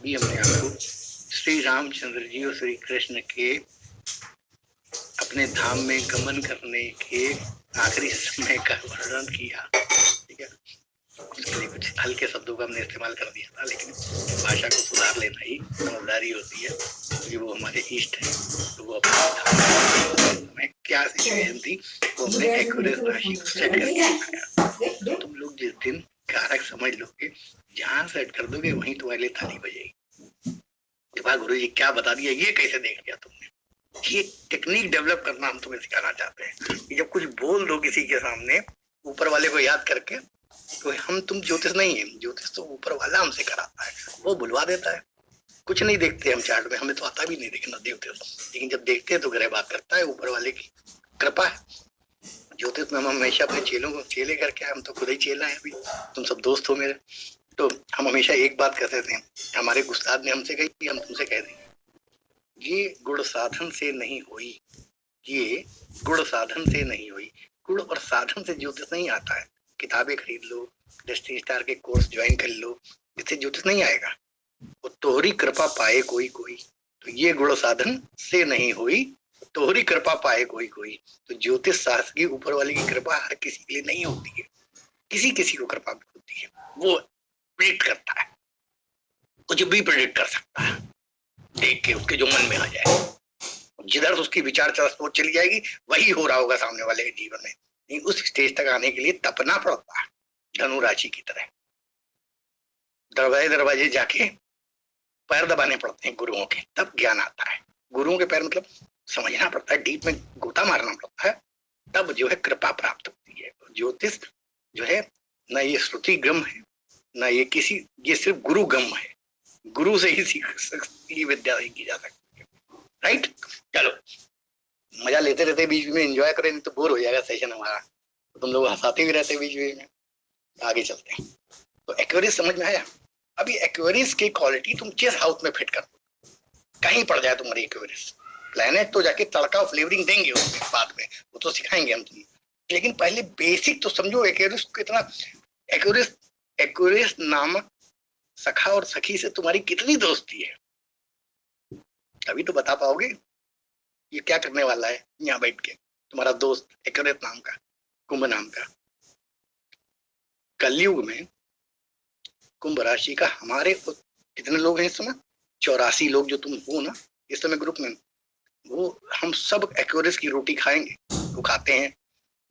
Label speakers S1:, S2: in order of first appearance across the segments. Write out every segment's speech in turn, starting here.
S1: अभी हमने आपको श्री रामचंद्र जी और श्री कृष्ण के अपने धाम में गमन करने के आखिरी समय का वर्णन किया। ठीक है, उसके लिए कुछ हल्के शब्दों का हमने इस्तेमाल कर दिया था, लेकिन भाषा को सुधार लेना ही समझदारी होती है, क्योंकि वो हमारे इष्ट है। तो वो अपने क्या सिचुएशन थी वो हमने एक्यूरेट राशि को सेट करके दिखाया। तुम लोग जिस दिन कारक समझ लोगे, जहां सेट कर दोगे वहीं तुम्हारे लिए थाली बजेगी। गुरु जी क्या बता दिया, ये कैसे देख लिया तुमने? ये टेक्निक डेवलप करना हम तुम्हें सिखाना चाहते हैं कि जब कुछ बोल दो किसी के सामने ऊपर वाले को याद करके, तो हम तुम ज्योतिष नहीं है, ज्योतिष तो ऊपर वाला हमसे कराता है, वो बुलवा देता है। कुछ नहीं देखते हम चार्ट में, हमें तो आता भी नहीं देखना ज्योतिष, लेकिन जब देखते हैं तो ग्रह बात करता है, ऊपर वाले की कृपा है। ज्योतिष में हम हमेशा अपने चेलों को चेले करके, हम तो खुद ही चेला है, अभी तुम सब दोस्त हो मेरे, तो हम हमेशा एक बात कहते थे, हमारे उस्ताद ने हमसे कही, हम तुमसे कह देंगे, ये गुण साधन से नहीं हुई, ये गुण साधन से नहीं हुई। गुण और साधन से ज्योतिष नहीं आता है। किताबें खरीद लो, डेस्टिनी स्टार के कोर्स ज्वाइन कर लो, इससे ज्योतिष नहीं आएगा। वो तोहरी कृपा पाए कोई कोई, तो ये गुण साधन से नहीं हुई, तोहरी कृपा पाए कोई कोई। तो ज्योतिष शास्त्र की ऊपर वाले की कृपा हर किसी के लिए नहीं होती है, किसी किसी को कृपा भी होती है। वो प्रेडिक्ट करता है, कुछ भी प्रेडिक्ट कर सकता है देख के, उसके जो मन में आ जाए, जिधर उसकी विचार सोच चली जाएगी वही हो रहा होगा सामने वाले के जीवन में। नहीं, उस स्टेज तक आने के लिए तपना पड़ता है, धनु राशि की तरह दरवाजे दरवाजे जाके पैर दबाने पड़ते हैं गुरुओं के, तब ज्ञान आता है। गुरुओं के पैर मतलब समझना पड़ता है, डीप में गोता मारना पड़ता है, तब जो है कृपा प्राप्त होती है। ज्योतिष जो है ना ये श्रुति गम है, ना ये किसी, ये सिर्फ गुरु गम है, गुरु से ही सीखी विद्या की जा सकती है। राइट, चलो मजा लेते रहते बीच में, एंजॉय करें, नहीं तो बोर हो जाएगा सेशन हमारा, तो तुम लोग हंसाते भी रहते बीच बीच में। आगे चलते हैं, तो एक्वेरियस समझ में आया। अभी एक्वेरियस की क्वालिटी तुम जिस हाउस में फिट कर दो, कहीं पड़ जाए तुम्हारी एक्वेरियस, प्लेनेट तो जाके तड़का फ्लेवरिंग देंगे उसके बाद में, वो तो सिखाएंगे हम तुम्हें, लेकिन पहले बेसिक तो समझो एक्वेरियस कितना। एक्वेरियस, एक्वेरियस नामक सखा और सखी से तुम्हारी कितनी दोस्ती है, तभी तो बता पाओगे ये क्या करने वाला है यहाँ बैठ के, तुम्हारा दोस्त एक्वेरियस नाम का, कुंभ नाम का। कलयुग में कुंभ राशि का हमारे कितने लोग हैं इस समय? 84 लोग जो तुम हो ना इस समय ग्रुप में, वो हम सब एक्वेरियस की रोटी खाएंगे, वो खाते हैं,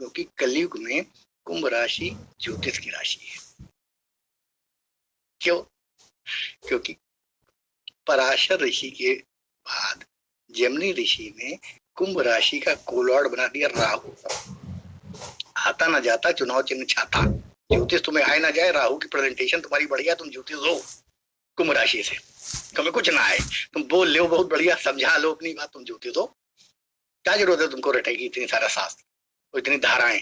S1: क्योंकि कलयुग में कुंभ राशि ज्योतिष की राशि है। क्यों? क्योंकि पराशर ऋषि के बाद जमनी ऋषि ने कुंभ राशि का कोलॉर्ड बना दिया राहु। आता ना जाता चुनाव चिन्ह छाता, ज्योतिष तुम्हें आए ना जाए, राहु की प्रेजेंटेशन तुम्हारी बढ़िया, तुम ज्योतिष हो कुंभ राशि से, तुम्हें कुछ ना आए, तुम बोल लो बहुत बढ़िया, समझा लो अपनी बात, तुम ज्योतिष हो। क्या जरूरत है तुमको रटे की इतनी सारा शास्त्र और इतनी धाराएं,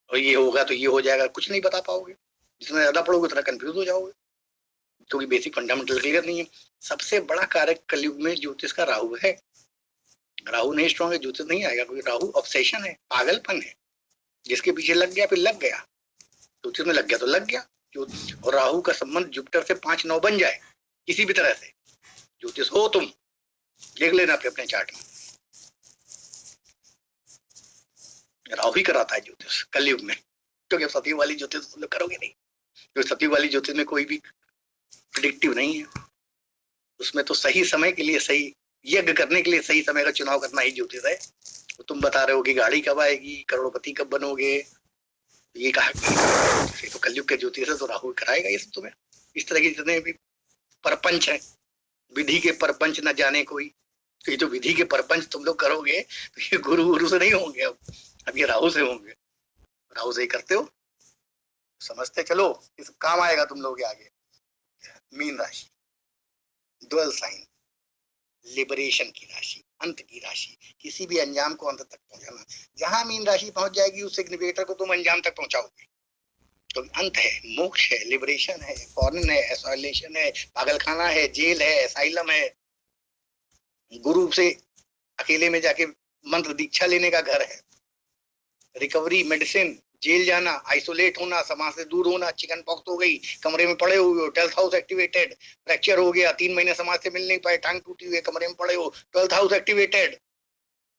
S1: और ये होगा तो ये हो जाएगा, कुछ नहीं बता पाओगे। जितना ज्यादा पढ़ोगे उतना कंफ्यूज हो जाओगे, क्योंकि बेसिक फंडामेंटल क्लियर नहीं है। सबसे बड़ा कारक कलयुग में ज्योतिष का राहु है। राहु नहीं स्ट्रॉन्ग है, ज्योतिष नहीं आएगा, क्योंकि राहु ऑब्सेशन है, पागलपन है, जिसके पीछे लग गया फिर लग गया, ज्योतिष में लग गया तो लग गया। और राहु का संबंध जुपिटर से 5-9 बन जाए किसी भी तरह से, ज्योतिष हो तुम, देख लेना अपने चार्ट में, राहु ही कराता है ज्योतिष कलयुग में, क्योंकि सती वाली ज्योतिष तुम लोग करोगे नहीं, क्योंकि सती वाली ज्योतिष में कोई भी प्रिडिक्टिव नहीं है, उसमें तो सही समय के लिए, सही यज्ञ करने के लिए सही समय का चुनाव करना ही ज्योतिष है। तो तुम बता रहे हो कि गाड़ी कब आएगी, करोड़पति कब बनोगे, ये कहा कि तो कलयुग के ज्योतिष है, तो राहु कराएगा ये सब तुम्हें। इस तरह के जितने भी परपंच है, विधि के परपंच न जाने कोई, तो ये जो विधि के परपंच तुम लोग करोगे तो ये गुरु से नहीं होंगे, अब ये राहु से होंगे। राहु से ही करते हो, समझते चलो, इस काम आएगा तुम लोग आगे। मीन राशि ड्वेल साइन, लिबरेशन की राशि, अंत की राशि, किसी भी अंजाम को अंत तक पहुंचाना। जहां मीन राशि पहुंच जाएगी उस सिग्निफिकेटर को तुम अंजाम तक पहुंचाओगे, तो अंत है, मोक्ष है, लिबरेशन है, फॉरेन है, एसोलेशन है, पागलखाना है, जेल है, असाइलम है, गुरु से अकेले में जाके मंत्र दीक्षा लेने का घर है, रिकवरी, मेडिसिन, जेल जाना, आइसोलेट होना, समाज से दूर होना, चिकन पॉक्स हो गई, कमरे में पड़े हुए हो, 12th हाउस एक्टिवेटेड, फ्रैक्चर हो गया, 3 महीने समाज से मिल नहीं पाए, टांग टूटी हुई है, कमरे में पड़े हो, 12th हाउस एक्टिवेटेड,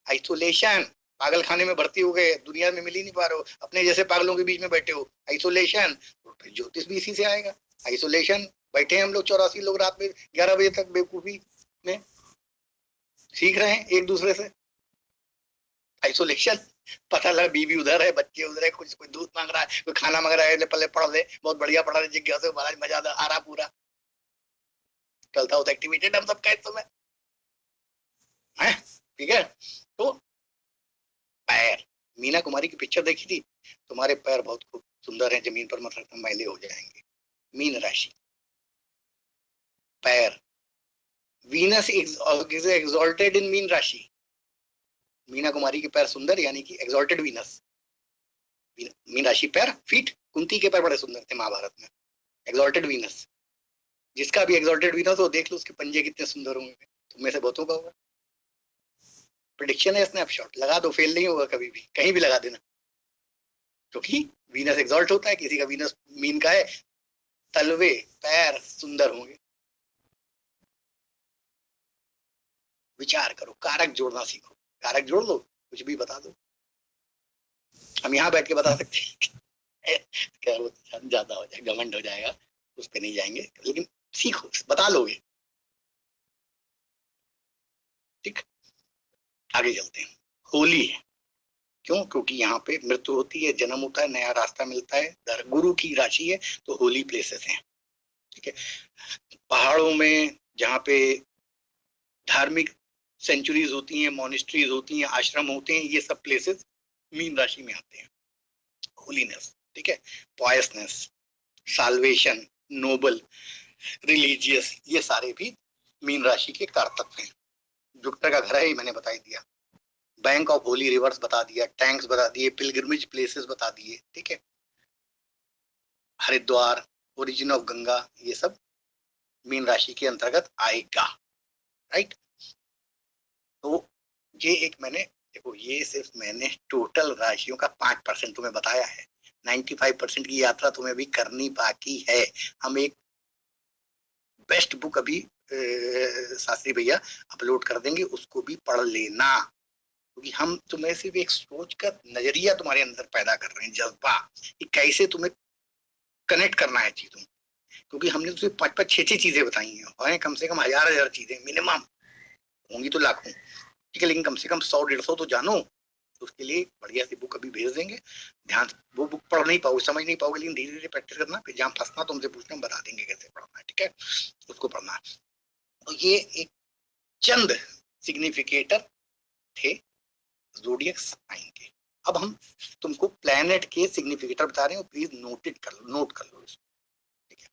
S1: आइसोलेशन, पागल खाने में भर्ती हो गए, दुनिया में मिल ही नहीं पा रहे हो, अपने जैसे पागलों के बीच में बैठे हो, आइसोलेशन। तो फिर ज्योतिष भी इसी से आएगा, आइसोलेशन। बैठे हैं हम लोग 84 लोग रात में 11 बजे तक बेवकूफी में सीख रहे हैं एक दूसरे से, आइसोलेशन। पता लगा बीवी उधर है, बच्चे उधर है, कुछ कोई दूध मांग रहा है, कोई खाना मांग रहा है, पहले पढ़ ले, बहुत बढ़िया पढ़ा रहे, जिज्ञासा महाराज मजा आ रहा पूरा, चलता होता एक्टिवेटेड हम सब इस समय है। ठीक है, तो पैर, मीना कुमारी की पिक्चर देखी थी, तुम्हारे पैर बहुत खूब सुंदर हैं, जमीन पर मत रखना मैले हो जाएंगे। मीन राशि, पैर, Venus is exalted in mean राशि, मीना कुमारी के पैर सुंदर यानी कि एक्सॉल्टेड वीनस, मीन राशि पैर, फीट, कुंती के पैर बड़े सुंदर थे महाभारत में, एक्सॉल्टेड वीनस। जिसका भी एक्सॉल्टेड वीनस हो देख लो उसके पंजे कितने सुंदर होंगे, तुम में से बहुतों का होगा। प्रेडिक्शन है, स्नैपशॉट लगा दो, फेल नहीं होगा कभी भी, कहीं भी लगा देना, क्योंकि वीनस एक्सॉल्ट होता है, किसी का वीनस मीन का है, तलवे पैर सुंदर होंगे। विचार करो, कारक जोड़ना सीखो, कारक जोड़ लो, कुछ भी बता दो, हम यहाँ बैठ के बता सकते हैं ज्यादा हो जाएगा, घमंड हो जाएगा, उस पर नहीं जाएंगे, लेकिन सीखो, बता लोगे। ठीक, आगे चलते हैं। होली है, क्यों? क्योंकि यहाँ पे मृत्यु होती है, जन्म होता है, नया रास्ता मिलता है, गुरु की राशि है, तो होली प्लेसेस हैं। ठीक है, पहाड़ों में जहाँ पे धार्मिक सेंचुरीज होती हैं, मॉनेस्ट्रीज होती हैं, आश्रम होते हैं, ये सब प्लेसेस मीन राशि में आते हैं। होलीनेस, ठीक है, पॉयसनेस, साल्वेशन, नोबल, रिलीजियस, ये सारे भी मीन राशि के कारतत्व हैं। जुपिटर का घर है, मैंने बता ही दिया, बैंक ऑफ होली रिवर्स बता दिया, टैंक्स बता दिए, पिलग्रिमेज प्लेसेस बता दिए। ठीक है, हरिद्वार, ओरिजिन ऑफ गंगा, ये सब मीन राशि के अंतर्गत आएगा। राइट, तो ये एक मैंने, देखो ये सिर्फ मैंने टोटल राशियों का 5% तुम्हें बताया है, 95% की यात्रा तुम्हें भी करनी बाकी है। हम एक बेस्ट बुक अभी शास्त्री भैया अपलोड कर देंगे, उसको भी पढ़ लेना, क्योंकि हम तुम्हें सिर्फ एक सोच का नजरिया तुम्हारे अंदर पैदा कर रहे हैं, जज्बा कि कैसे तुम्हें कनेक्ट करना है चीजों, क्योंकि हमने तुझे 5-5, 6-6 चीजें बताई हैं, और कम से कम 1000 चीजें मिनिमम होंगी तो लाखों। ठीक है, लेकिन कम से कम 100-150 तो जानो, तो उसके लिए बढ़िया सी बुक अभी भेज देंगे, ध्यान, वो बुक पढ़ नहीं पाओगे, समझ नहीं पाओगे, लेकिन धीरे धीरे प्रैक्टिस करना, फिर जहाँ फंसना तुमसे पूछना, हम बता देंगे कैसे पढ़ना है। ठीक है, उसको पढ़ना है। तो ये एक चंद सिग्निफिकेटर थे ज़ोडिएक साइन के। अब हम तुमको प्लैनेट के सिग्निफिकेटर बता रहे हैं, प्लीज नोटेड कर लो, नोट कर लो इसको। ठीक है,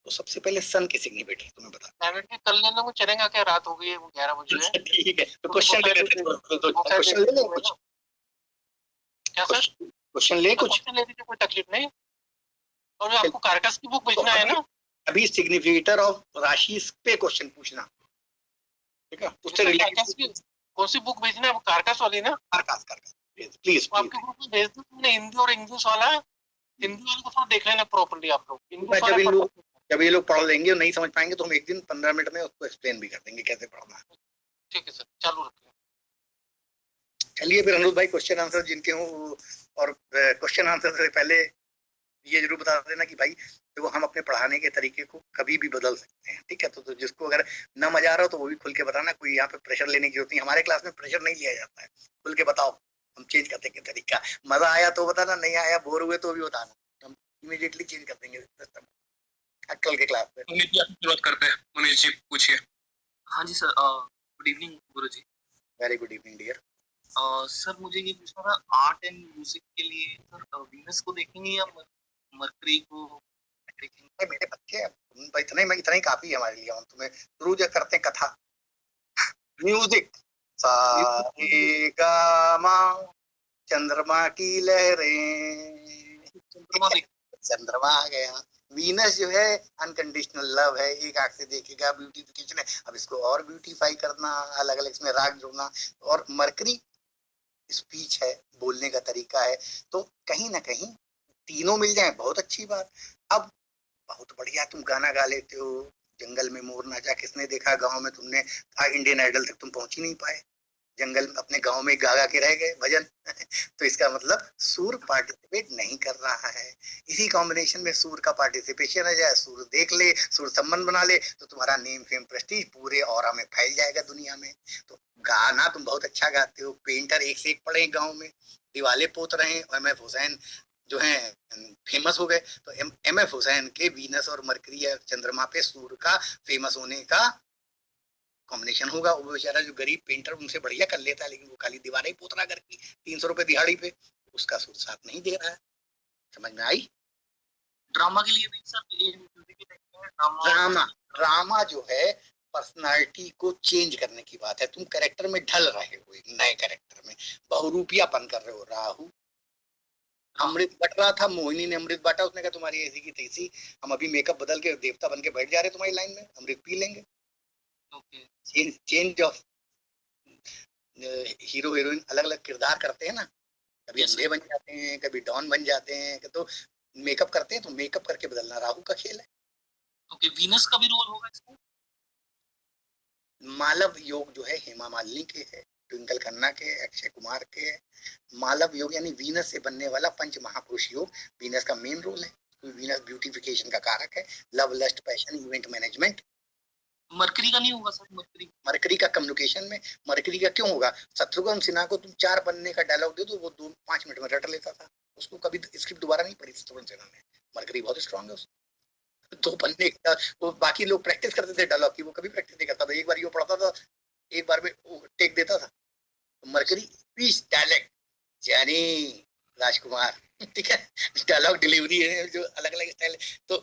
S1: तो सबसे पहले सन के सिग्निफिकेटर तुम्हें बता,
S2: प्लैनेट के कल लेने को चलेगा क्या? रात हो गई है, वो 11 बज गए।
S1: ठीक है, तो क्वेश्चन ले लेते हैं, क्वेश्चन ले लो कुछ।
S2: क्या सर?
S1: क्वेश्चन ले कुछ,
S2: क्वेश्चन ले लीजिए, कोई तकलीफ नहीं। और आपको कारकस की बुक भेजना है ना?
S1: अभी सिग्निफिकेटर ऑफ राशि पे क्वेश्चन पूछना, ठीक है, उससे रिलेटेड
S2: कौन सी बुक भेजना है? वो कारकस वाली ना?
S1: कारकस, प्लीज
S2: आपके ग्रुप में भेज दो, मैंने हिंदी और इंग्लिश वाला, हिंदी वाले को थोड़ा देख लेना प्रॉपर्ली आप लोग, इंग्लिश वाला
S1: जब ये लोग पढ़ लेंगे और नहीं समझ पाएंगे तो हम एक दिन 15 मिनट में उसको एक्सप्लेन भी कर देंगे कैसे पढ़ना है।
S2: ठीक है सर, चालू रखिए।
S1: चलिए फिर अनुज भाई, क्वेश्चन आंसर जिनके हो, और क्वेश्चन आंसर से पहले ये जरूर बता देना कि भाई देखो, हम अपने पढ़ाने के तरीके को कभी भी बदल सकते हैं। ठीक है, तो जिसको अगर न मजा आ रहा हो तो वो भी खुल के बताना, कोई यहाँ पे प्रेशर लेने की जरूरत नहीं, हमारे क्लास में प्रेशर नहीं लिया जाता है, खुल के बताओ, हम चेंज करते हैं तरीका, मजा आया तो बताना, नहीं आया, बोर हुए तो भी बताना, हम इमीडिएटली चेंज कर देंगे सिस्टम कल के क्लास में।
S2: शुरुआत करते हैं, मनीष जी पूछिए। हाँ जी sir, good evening Guru ji.
S1: Very good evening dear.
S2: Sir मुझे ये पूछना था, आर्ट एंड म्यूजिक के लिए सर वीनस को देखेंगे या मरकरी को देखेंगे?
S1: मेरे बच्चे इतना ही काफी है हमारे लिए, हम तुम्हें शुरू जो करते हैं कथा, म्यूजिक, सा रे गा मा, चंद्रमा की लहरें, चंद्रमा आ गया, वीनस जो है अनकंडीशनल लव है, एक आंख से देखेगा, ब्यूटिफिकेशन है, अब इसको और ब्यूटीफाई करना, अलग अलग इसमें राग जोड़ना, और मरकरी स्पीच है, बोलने का तरीका है, तो कहीं ना कहीं तीनों मिल जाए बहुत अच्छी बात। अब बहुत बढ़िया तुम गाना गा लेते हो, जंगल में मोर नाचा किसने देखा, गांव में तुमने इंडियन आइडल तक तुम पहुंच ही नहीं पाए, जंगल में अपने गांव में गा गा के रह गए भजन। तो इसका मतलब सूर पार्टिसिपेट नहीं कर रहा है। इसी कॉम्बिनेशन में सूर का पार्टिसिपेशन आ जाए, सूर देख ले, सूर संबंध बना ले, तो तुम्हारा नेम फेम प्रेस्टीज पूरे ऑरा में फैल जाएगा दुनिया में। तो गाना तुम बहुत अच्छा गाते हो, पेंटर एक से एक पड़े गाँव में, दिवाले पोत रहे हैं, एम एफ हुसैन जो है फेमस हो गए। तो एम एफ हुसैन के वीनस और मरकरी या चंद्रमा पे सूर का फेमस होने का कॉम्बिनेशन होगा। वो बेचारा जो गरीब पेंटर उनसे बढ़िया कर लेता है, लेकिन वो खाली दीवारें ही पोत रहा घर की 300 रुपए दिहाड़ी पे, उसका सूर साथ नहीं दे रहा है। समझ में आई?
S2: ड्रामा के लिए भी सर ये म्यूजिक ही देखते हैं, ड्रामा
S1: ड्रामा ड्रामा जो है पर्सनालिटी को चेंज करने की बात है। तुम कैरेक्टर में ढल रहे हो, एक नए कैरेक्टर में बहुरूपियापन कर रहे हो। राहु अमृत बट रहा था, मोहिनी ने अमृत बांटा, उसने कहा तुम्हारी ऐसी की तैसी, हम अभी मेकअप बदल के देवता बन के बैठ जा रहे तुम्हारी लाइन में, अमृत पी लेंगे।
S2: Okay
S1: change of hero heroine अलग अलग किरदार करते हैं ना, कभी
S2: Yes,
S1: अंधे बन जाते हैं, कभी डॉन बन जाते हैं, तो मेकअप करते हैं, तो मेकअप करके बदलना राहु का खेल है।
S2: ओके वीनस का भी रोल होगा इसमें?
S1: मालव योग जो है हेमा मालिनी के है, ट्विंकल खन्ना के, अक्षय कुमार के है। मालव योग यानी वीनस से बनने वाला पंच महापुरुष योग, वीनस का मेन रोल है। वीनस ब्यूटिफिकेशन का कारक है, love lust passion event management.
S2: Mercury का नहीं होगा सर?
S1: मरकरी का कम्युनिकेशन में, मरकरी का क्यों होगा? शत्रुघ्न सिन्हा को तुम 4 बनने का डायलॉग दे दो, वो 2-5 मिनट में रट लेता था, उसको कभी स्क्रिप्ट दोबारा नहीं पढ़ी शत्रुघ्न सिन्हा ने। मरकरी बहुत स्ट्रांग है उसको, 2 बनने का। वो बाकी लोग प्रैक्टिस करते थे डायलॉग की, वो कभी प्रैक्टिस नहीं करता था, एक बार वो पढ़ता था, एक बार में टेक देता था। मरकरी स्पीच डायलेक्ट जानी राजकुमार, ठीक है, डायलॉग डिलीवरी है जो अलग अलग स्टाइल है। तो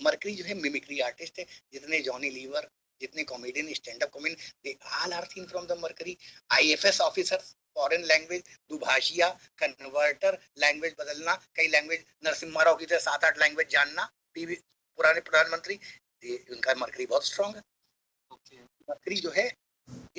S1: मरकरी जो है मिमिक्री आर्टिस्ट है। जितने जॉनी लीवर, जितने comedian, stand up comedian, they all are seen from the Mercury. IFS officer, foreign language, दुभाषिया, कन्वर्टर, लैंग्वेज बदलना, कई लैंग्वेज, नरसिम्हा राव की तरह 7-8 लैंग्वेज जानना, पीवी पुराने प्रधानमंत्री, उनका मरकरी बहुत स्ट्रांग है।
S2: ओके
S1: मरकरी जो है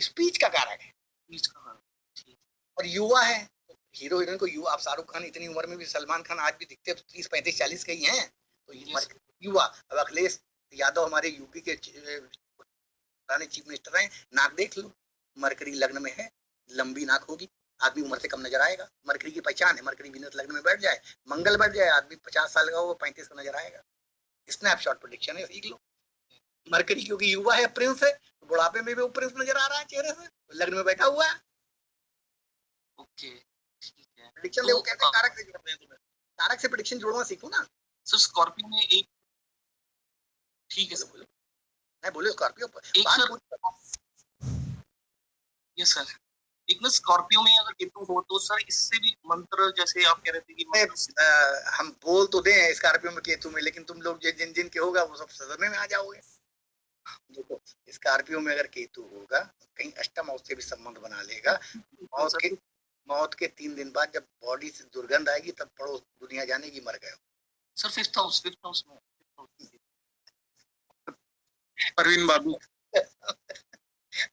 S1: स्पीच का कारक है
S2: बीच का ठीक
S1: और युवा है। हीरो हीरोइन को युवा, आप शाहरुख खान इतनी उम्र में भी, सलमान खान आज भी दिखते हैं तो 30-35-40 के ही हैं, तो ये
S2: Yes.
S1: युवा। अब अखिलेश यादव हमारे यूपी के पुराने चीफ मिनिस्टर हैं, नाक देख लो, मरकरी लग्न में है, लंबी नाक होगी, आदमी उम्र से कम नजर आएगा। मरकरी की पहचान है, मरकरी वीनस लग्न में बैठ जाए, मंगल बैठ जाए, आदमी 50 साल का हो 35 का नजर आएगा। स्नैपशॉट प्रेडिक्शन है, सीख लो। मरकरी क्योंकि युवा है, प्रिंस है, तो बुढ़ापे में भी वो प्रिंस नजर आ रहा है चेहरे से, लग्न में बैठा हुआ है।
S2: ओके ठीक है।
S1: प्रेडिक्शन
S2: तो
S1: देखो कैसे कारक से जोड़ते हैं तुम्हें, कारक से प्रेडिक्शन जोड़ना सीखो ना।
S2: सर स्कॉर्पियो में एक ठीक है सर,
S1: बोलो नहीं बोलो स्कॉर्पियो
S2: एक सर यस सर, एक ना स्कॉर्पियो में अगर केतु हो तो सर इससे भी मंत्र, जैसे आप कह रहे थे कि
S1: हम बोल तो दें स्कॉर्पियो में केतु में, लेकिन तुम लोग जिन जिन के होगा वो सब सदमे में आ जाओगे। देखो स्कॉर्पियो में अगर केतु होगा, कहीं अष्टम हाउस से भी संबंध बना लेगा। मौत के 3 दिन बाद जब बॉडी से दुर्गंध आएगी, तब पड़ो दुनिया जाने की मर गए।
S2: सर फिफ्थ हाउस में परवीन बाबू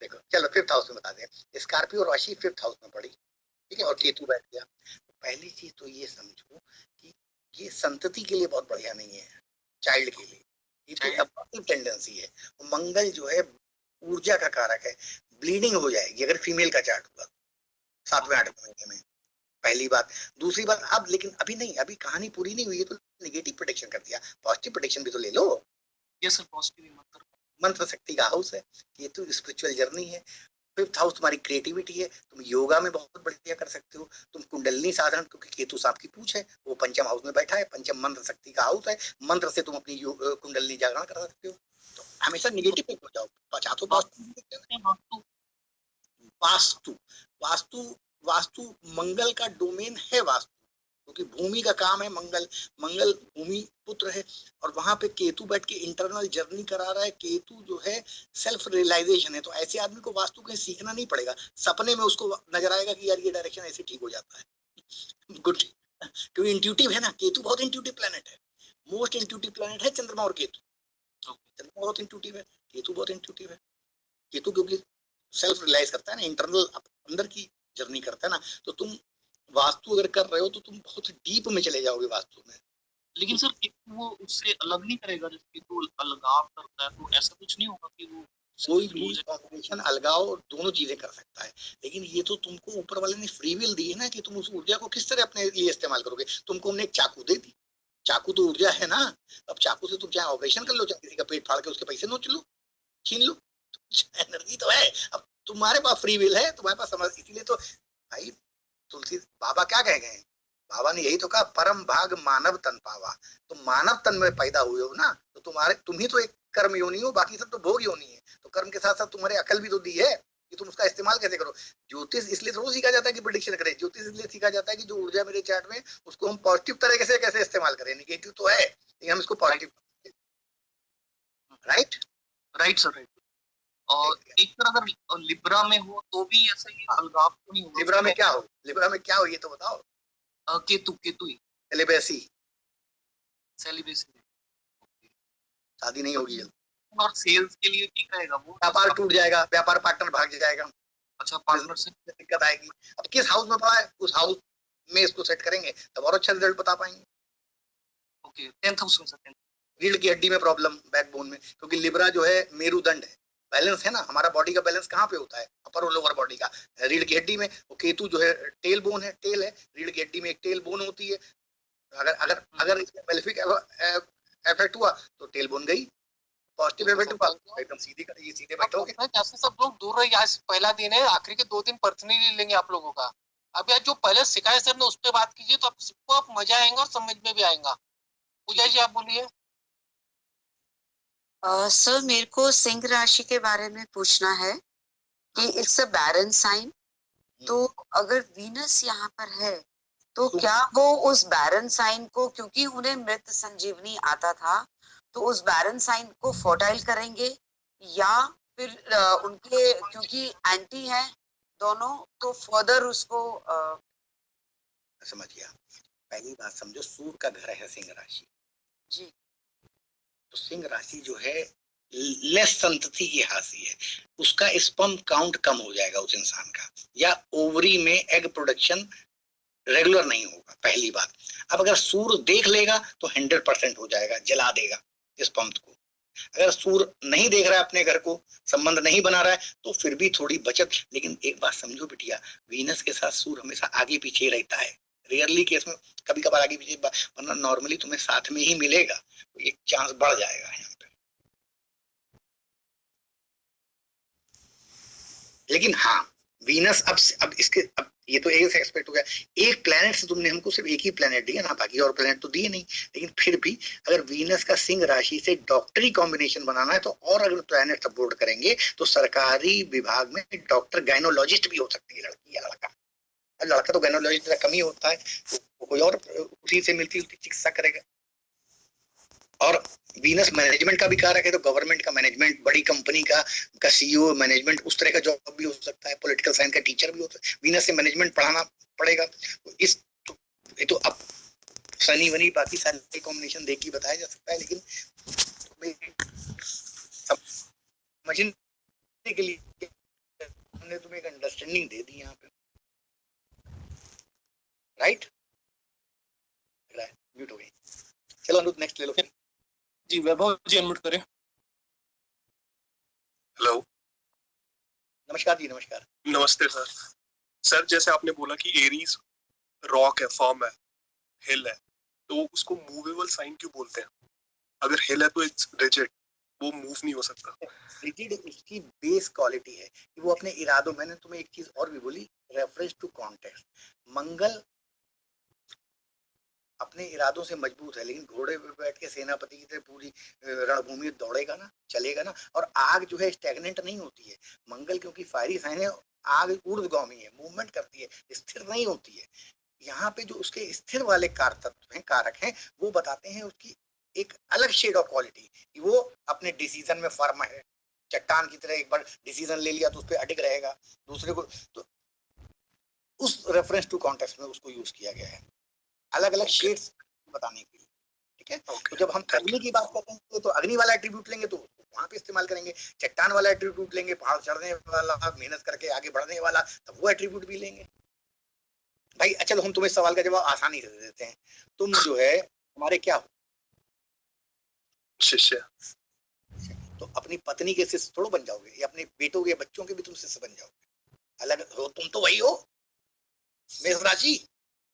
S1: देखो चलो 5th हाउस में बता दें, स्कॉर्पियो राशि 5th हाउस में पड़ी, ठीक है, और केतु बैठ गया। तो पहली चीज तो ये समझो कि ये संतति के लिए बहुत बढ़िया नहीं है, चाइल्ड के लिए ये तो अबॉर्टिव टेंडेंसी है। मंगल जो है ऊर्जा का कारक है, ब्लीडिंग हो जाएगी अगर फीमेल का चार्ट हुआ 7वें 8वें महीने में, पहली बात। दूसरी बात, अब लेकिन अभी नहीं, अभी कहानी पूरी नहीं हुई है, तो नेगेटिव प्रोटेक्शन कर दिया, पॉजिटिव प्रोटेक्शन भी तो ले लो।
S2: ये सर पॉजिटिव
S1: मंत्र शक्ति का हाउस है, ये तो स्पिरिचुअल जर्नी है। 5th हाउस तुम्हारी क्रिएटिविटी है, तुम योगा में बहुत बढ़िया कर सकते हो, तुम कुंडलनी साधन, क्योंकि केतु सांप की पूंछ है, वो पंचम हाउस में बैठा है, पंचम मंत्र शक्ति का हाउस है, मंत्र से तुम अपनी कुंडलनी जागरण कर सकते हो। तो हमेशा निगेटिव पे हो जाओ, पचातो वास्तु वास्तु वास्तु मंगल का डोमेन है वास्तु, क्योंकि भूमि का काम है मंगल, मंगल भूमि पुत्र है, और वहां पे केतु बैठ के इंटरनल जर्नी करा रहा है। केतु जो है सेल्फ रियलाइजेशन है, तो ऐसे आदमी को वास्तु कहीं सीखना नहीं पड़ेगा, सपने में उसको नजर आएगा कि यार ये डायरेक्शन ऐसे ठीक हो जाता है। गुड, क्योंकि इंट्यूटिव है ना, केतु बहुत इंट्यूटिव प्लेनेट है, मोस्ट इंट्यूटिव प्लेनेट है चंद्रमा और केतु। चंद्रमा बहुत इंट्यूटिव है, केतु बहुत इंट्यूटिव है। केतु क्योंकि सेल्फ रियलाइज करता है ना, इंटरनल अंदर की जर्नी करता है ना, तो तुम वास्तु अगर कर रहे हो तो तुम बहुत डीप में चले जाओगे वास्तु में।
S2: लेकिन सर केतु वो उससे अलग नहीं करेगा, जैसे केतु अलगाव करता है, तो ऐसा कुछ नहीं होगा कि वो
S1: कोई
S2: उससे
S1: भी
S2: दूर जाए?
S1: कॉम्बिनेशन अलगाव दोनों चीजें कर सकता है, लेकिन ये तो तुमको ऊपर वाले ने फ्री विल दी है ना कि तुम उस ऊर्जा को किस तरह अपने लिए इस्तेमाल करोगे। तुमको हमने एक चाकू दे दी, चाकू तो ऊर्जा है ना। अब चाकू से तुम चाहे ऑपरेशन कर लो, चाहे किसी का पेट फाड़ के उसके पैसे नोच लो, छीन लो, एनर्जी तो है। अब तुम्हारे पास फ्री विल है, तुम्हारे पास समझ, इसीलिए तो भाई तुलसी बाबा क्या कह गए हैं, बाबा ने यही तो कहा, परम भाग मानव तन पावा। तुम मानव तन में पैदा हुए हो ना, तो तुम ही तो एक कर्म योनि हो, बाकी सब तो भोग योनि है। तो कर्म के साथ साथ तुम्हारे अकल भी तो दी है कि तुम उसका इस्तेमाल कैसे करो। ज्योतिष इसलिए थोड़ा सीखा जाता है कि प्रिडिक्शन करे, ज्योतिष इसलिए सीखा जाता है कि जो ऊर्जा मेरे चार्ट में, उसको हम पॉजिटिव तरीके से कैसे इस्तेमाल करें। निगेटिव तो है लेकिन हम इसको positive, right
S2: right sir, right. और एक तरह अगर लिब्रा में हो तो भी ऐसा ही अलगाव तो नहीं होगा?
S1: लिब्रा में क्या हो, लिब्रा में क्या हो ये तो बताओ।
S2: केतु, केतु ही
S1: सेलिब्रेसी,
S2: सेलिब्रेशन।
S1: शादी नहीं होगी जल्द,
S2: और सेल्स के लिए ठीक रहेगा वो?
S1: व्यापार टूट जाएगा, व्यापार पार्टनर भाग जाएगा,
S2: अच्छा, पार्टनरशिप
S1: दिक्कत आएगी। अब किस हाउस में पड़ा है, उस हाउस में इसको सेट करेंगे तब और अच्छा रिजल्ट बता पाएंगे।
S2: ओके, 10th हाउस में सर।
S1: रीढ़ की हड्डी में प्रॉब्लम, बैकबोन में, क्योंकि लिब्रा जो है मेरुदंड है, बैलेंस है ना, हमारा बॉडी का बैलेंस कहाँ पे होता है, अपर और लोअर बॉडी का, रीढ़ की हड्डी में। वो केतु जो है टेल बोन है, टेल है, रीढ़ की हड्डी में एक टेल बोन होती है। अगर अगर अगर इसमें मेलेफिक इफेक्ट हुआ तो टेल बोन गई, पॉजिटिव इफेक्ट हुआ तो एकदम सीधी ये सीधे बैठोगे।
S3: जैसे सब लोग दूर रहिए, आज पहला दिन है, आखिरी के 2 दिन पर्सनली ले लेंगे आप लोगों का। अब यार जो पहले सिखाए सर ने उस पर बात कीजिए, तो आप सबको आप मजा आएगा और समझ में भी आएगा। पूजा जी आप बोलिए।
S4: सर मेरे को सिंह राशि के बारे में पूछना है कि इट्स अ बैरन साइन, तो अगर वीनस यहाँ पर है तो क्या वो उस बैरन साइन को, क्योंकि उन्हें मृत संजीवनी आता था, तो उस बैरन साइन को फर्टाइल करेंगे, या फिर उनके क्योंकि एंटी है दोनों, तो फर्दर उसको
S1: समझ गया। पहली बात समझो, सूर्य का घर है सिंह राशि
S4: जी,
S1: तो सिंह राशि जो है लेस संतति की राशि है, उसका स्पर्म काउंट कम हो जाएगा उस इंसान का, या ओवरी में एग प्रोडक्शन रेगुलर नहीं होगा, पहली बात। अब अगर सूर्य देख लेगा तो 100% हो जाएगा, जला देगा स्पर्म को। अगर सूर्य नहीं देख रहा है अपने घर को, संबंध नहीं बना रहा है, तो फिर भी थोड़ी बचत। लेकिन एक बात समझो बिटिया, वीनस के साथ सूर्य हमेशा आगे पीछे रहता है, रेयरली केस में कभी कभार आगे पीछे, वरना नॉर्मली तुम्हें साथ में ही मिलेगा, तो एक चांस बढ़ जाएगा यहाँ पे। लेकिन हाँ, वीनस अब इसके, अब ये तो एक एक्सपेक्ट हो गया, एक प्लेनेट से तुमने हमको सिर्फ एक ही प्लेनेट दिया ना, बाकी और प्लेनेट तो दिए नहीं। लेकिन फिर भी अगर वीनस का सिंह राशि से डॉक्टरी कॉम्बिनेशन बनाना है, तो और अगर प्लेनेट सपोर्ट करेंगे तो सरकारी विभाग में डॉक्टर गायनोलॉजिस्ट भी हो सकती है, लड़की या लड़का। लड़का तो गायनोलॉजिस्ट कम ही होता है, तो कोई और उसी से मिलती जुलती चिकित्सा करेगा। और वीनस मैनेजमेंट का भी कारक है, तो गवर्नमेंट का मैनेजमेंट, बड़ी कंपनी का सीईओ मैनेजमेंट, उस तरह का जॉब भी हो सकता है, पॉलिटिकल साइंस का टीचर भी हो सकता है, वीनस से मैनेजमेंट पढ़ाना पड़ेगा। तो तो अब शनि वनी बाकी सारे कॉम्बिनेशन देख के बताया जा सकता है, लेकिन समझने के लिए हमने तुम्हें एक अंडरस्टैंडिंग दे दी यहाँ पे, राइट? म्यूट हो गई, चलो अनुज नेक्स्ट ले लो फिर।
S2: जी वैभव जी अनम्यूट करें।
S5: हेलो,
S1: नमस्कार जी, नमस्कार।
S5: नमस्ते सर। सर जैसे आपने बोला कि एरीज रॉक है, फॉर्म है, हिल है, तो उसको मूवेबल साइन क्यों बोलते हैं? अगर हिल है तो इट्स रिजिड, वो मूव नहीं हो सकता।
S1: रिजिड उसकी बेस क्वालिटी है कि वो अपने इरादों, मैंने तुम्हें एक चीज और भी बोली, रेफरेंस टू कॉन्टेक्स्ट। मंगल अपने इरादों से मजबूत है, लेकिन घोड़े पे बैठ के सेनापति की तरह पूरी रणभूमि दौड़ेगा ना, चलेगा ना। और आग जो है स्टैग्नेंट नहीं होती है, मंगल क्योंकि फायरी साइन है, आग ऊर्ध्वगामी है, मूवमेंट करती है, स्थिर नहीं होती है। यहाँ पे जो उसके स्थिर वाले कारक हैं, वो बताते हैं उसकी एक अलग शेड ऑफ क्वालिटी, कि वो अपने डिसीजन में फर्म है, चट्टान की तरह एक बार डिसीजन ले लिया तो उस पर अडिग रहेगा दूसरे को। तो उस रेफरेंस टू कॉन्टेक्स्ट में उसको यूज किया गया है, अलग अलग शेड्स बताने के लिए, ठीक है? तो जब हम अग्नि की बात करते हैं तो अग्नि वाला एट्रीब्यूट लेंगे तो वहां पे इस्तेमाल करेंगे, चट्टान वाला एट्रीब्यूट लेंगे, पहाड़ चढ़ने वाला, मेहनत करके आगे बढ़ने वाला, तब वो एट्रीब्यूट भी लेंगे। भाई अच्छा, हम तुम्हें सवाल का जवाब आसानी से दे देते हैं। तुम जो है हमारे क्या हो?
S5: शिष्य।
S1: तो अपनी पत्नी के शिष्य थोड़ा बन जाओगे, या अपने बेटों के बच्चों के भी तुम शिष्य बन जाओगे? अलग हो तुम, तो वही हो मेष राशि।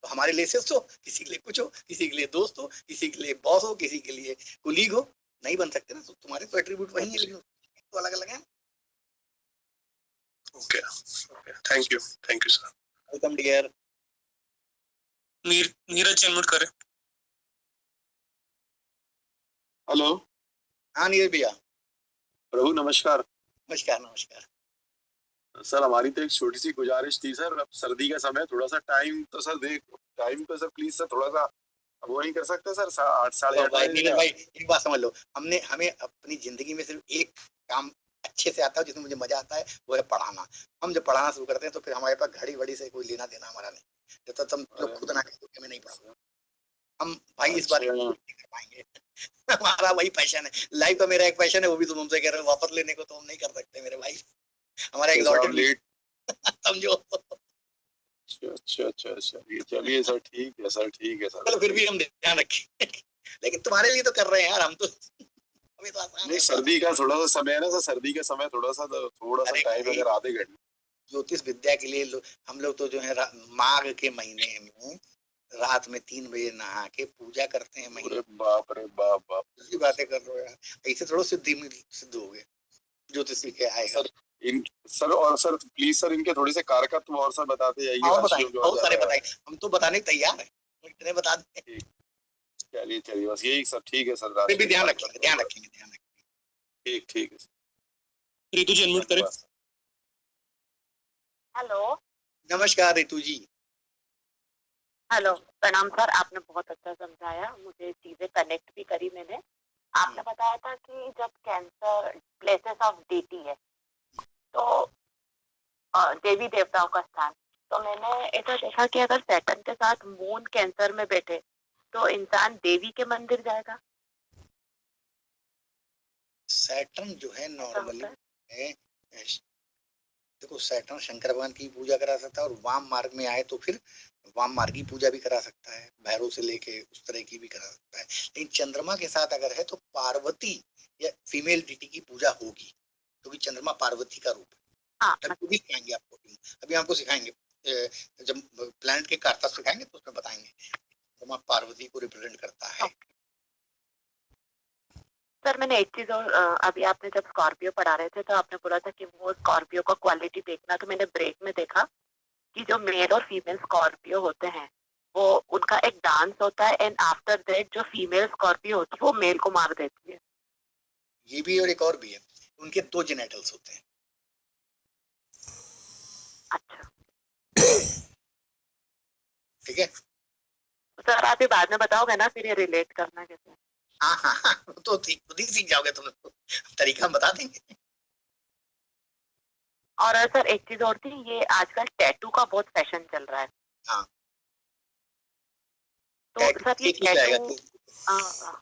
S1: तो हमारे लिए शिष्य हो, किसी के लिए कुछ हो, किसी के लिए दोस्त हो, किसी के लिए बॉस हो, किसी के लिए कुलीग हो। नहीं बन सकते ना, तो तुम्हारे तो एट्रीब्यूट वही है, लेकिन तो अलग अलग है।
S5: Okay, thank you sir.
S1: Welcome dear.
S2: Neeraj unmute करें।
S6: हेलो
S1: हाँ नीरज भैया।
S6: प्रभु, नमस्कार।
S1: नमस्कार नमस्कार।
S6: सर हमारी तो एक छोटी सी गुजारिश थी सर, अब सर्दी का समय, थोड़ा सा टाइम तो सर टाइम तो सर प्लीज सर थोड़ा सा वो नहीं कर सकते सर? 8 साढ़े
S1: तो
S6: 8
S1: भाई
S6: बजे
S1: नीरज
S6: क्या?
S1: भाई, एक बात समझ लो, हमें अपनी जिंदगी में सिर्फ एक काम अच्छे से आता है, जिसमें मुझे मजा आता है, वो है पढ़ाना। हम जब पढ़ाना शुरू करते हैं तो फिर हमारे पास घड़ी वड़ी से कोई लेना देना हमारा नहीं, जब तक तुम लोग खुद ना कहो कि मैं नहीं पढ़ाऊंगा। हम भाई इस बार
S6: अच्छा।
S1: नहीं कर पाएंगे। हमारा वही पैशन है, लाइफ का मेरा एक पैशन है, वो भी तुम हमसे कह रहे हो वापस लेने को, तो हम नहीं कर सकते मेरे भाई। हमारा
S6: तो साहब
S1: एग्जॉर्टेड
S6: लेट।
S1: समझो।
S6: अच्छा, ये चलिए सर, ठीक है सर, ठीक है सर।
S1: चलो फिर भी हम ध्यान रखें। लेकिन तुम्हारे लिए तो कर रहे हैं यार हम तो, हमें तो आसान
S6: नहीं,
S1: है।
S6: सर्दी का थोड़ा सा समय है ना सर, सर्दी का समय थोड़ा सा
S1: अरे
S6: टाइम
S1: भाई,
S6: अगर आधे घंटे।
S1: ज्योतिष विद्या के लिए हम लोग तो जो है माघ के महीने में रात में 3 बजे नहा के पूजा करते हैं।
S6: अरे
S1: महीने
S6: बाप रे बाप।
S1: की बातें कर रहे हो यार, ऐसे थोड़ा सिद्ध हो गए ज्योतिष के आएगा।
S6: सर सर और सर प्लीज सर इनके थोड़े से कारकत्व और सर बताते जाइए।
S1: और बताइए, बहुत सारे बताइए, हम तो बताने को तैयार है, इतने बता दें।
S6: चलिए बस यही सर, ठीक है सर।
S1: फिर भी ध्यान रखेंगे।
S6: ठीक है।
S2: रितु जी अनम्यूट करें।
S7: हेलो।
S1: नमस्कार रितु जी।
S7: हेलो, प्रणाम सर। आपने बहुत अच्छा समझाया, मुझे चीजें कनेक्ट भी करी मैंने। आपने बताया था कि जब कैंसर प्लेसेस ऑफ डेटी है तो देवी देवताओं का स्थान, तो मैंने ऐसा देखा कि अगर सैटर्न के साथ मून कैंसर में बैठे तो इंसान देवी के मंदिर जाएगा।
S1: सैटर्न जो है नॉर्मली
S7: होता है?
S1: है, देखो सैटर्न शंकर भगवान की पूजा करा सकता है, और वाम मार्ग में आए तो फिर वाम मार्गी पूजा भी करा सकता है, भैरव से लेके उस तरह की भी करा सकता है। लेकिन चंद्रमा के साथ अगर है तो पार्वती या फीमेल डिटी की पूजा होगी, क्योंकि चंद्रमा पार्वती का रूप है।
S7: हाँ,
S1: अभी भी सिखाएंगे आपको, अभी आपको सिखाएंगे, जब प्लैनेट के कारता सिखाएंगे तो उसमें बताएंगे चंद्रमा पार्वती को रिप्रेजेंट करता है।
S7: सर मैंने एक चीज और, अभी आपने जब स्कॉर्पियो पढ़ा रहे थे तो आपने बोला था कि वो स्कॉर्पियो का क्वालिटी देखना, तो मैंने ब्रेक में देखा कि जो मेल और फीमेल स्कॉर्पियो होते हैं वो उनका एक डांस होता है, एंड आफ्टर दैट जो फीमेल स्कॉर्पियो होती है वो मेल को मार देती है।
S1: ये भी और एक और भी है, उनके 2 जेनेटल्स होते हैं।
S7: अच्छा
S1: ठीक है।
S7: सर, आप ये बाद में बताओगे ना फिर ये रिलेट करना कैसे?
S1: हाँ, तो खुद ही सीख जाओगे तुम, तरीका हम बता देंगे।
S7: और सर एक चीज और थी, ये आजकल टैटू का बहुत फैशन चल रहा है।
S1: हाँ।
S7: तो सर ये टैटू
S1: जाएगा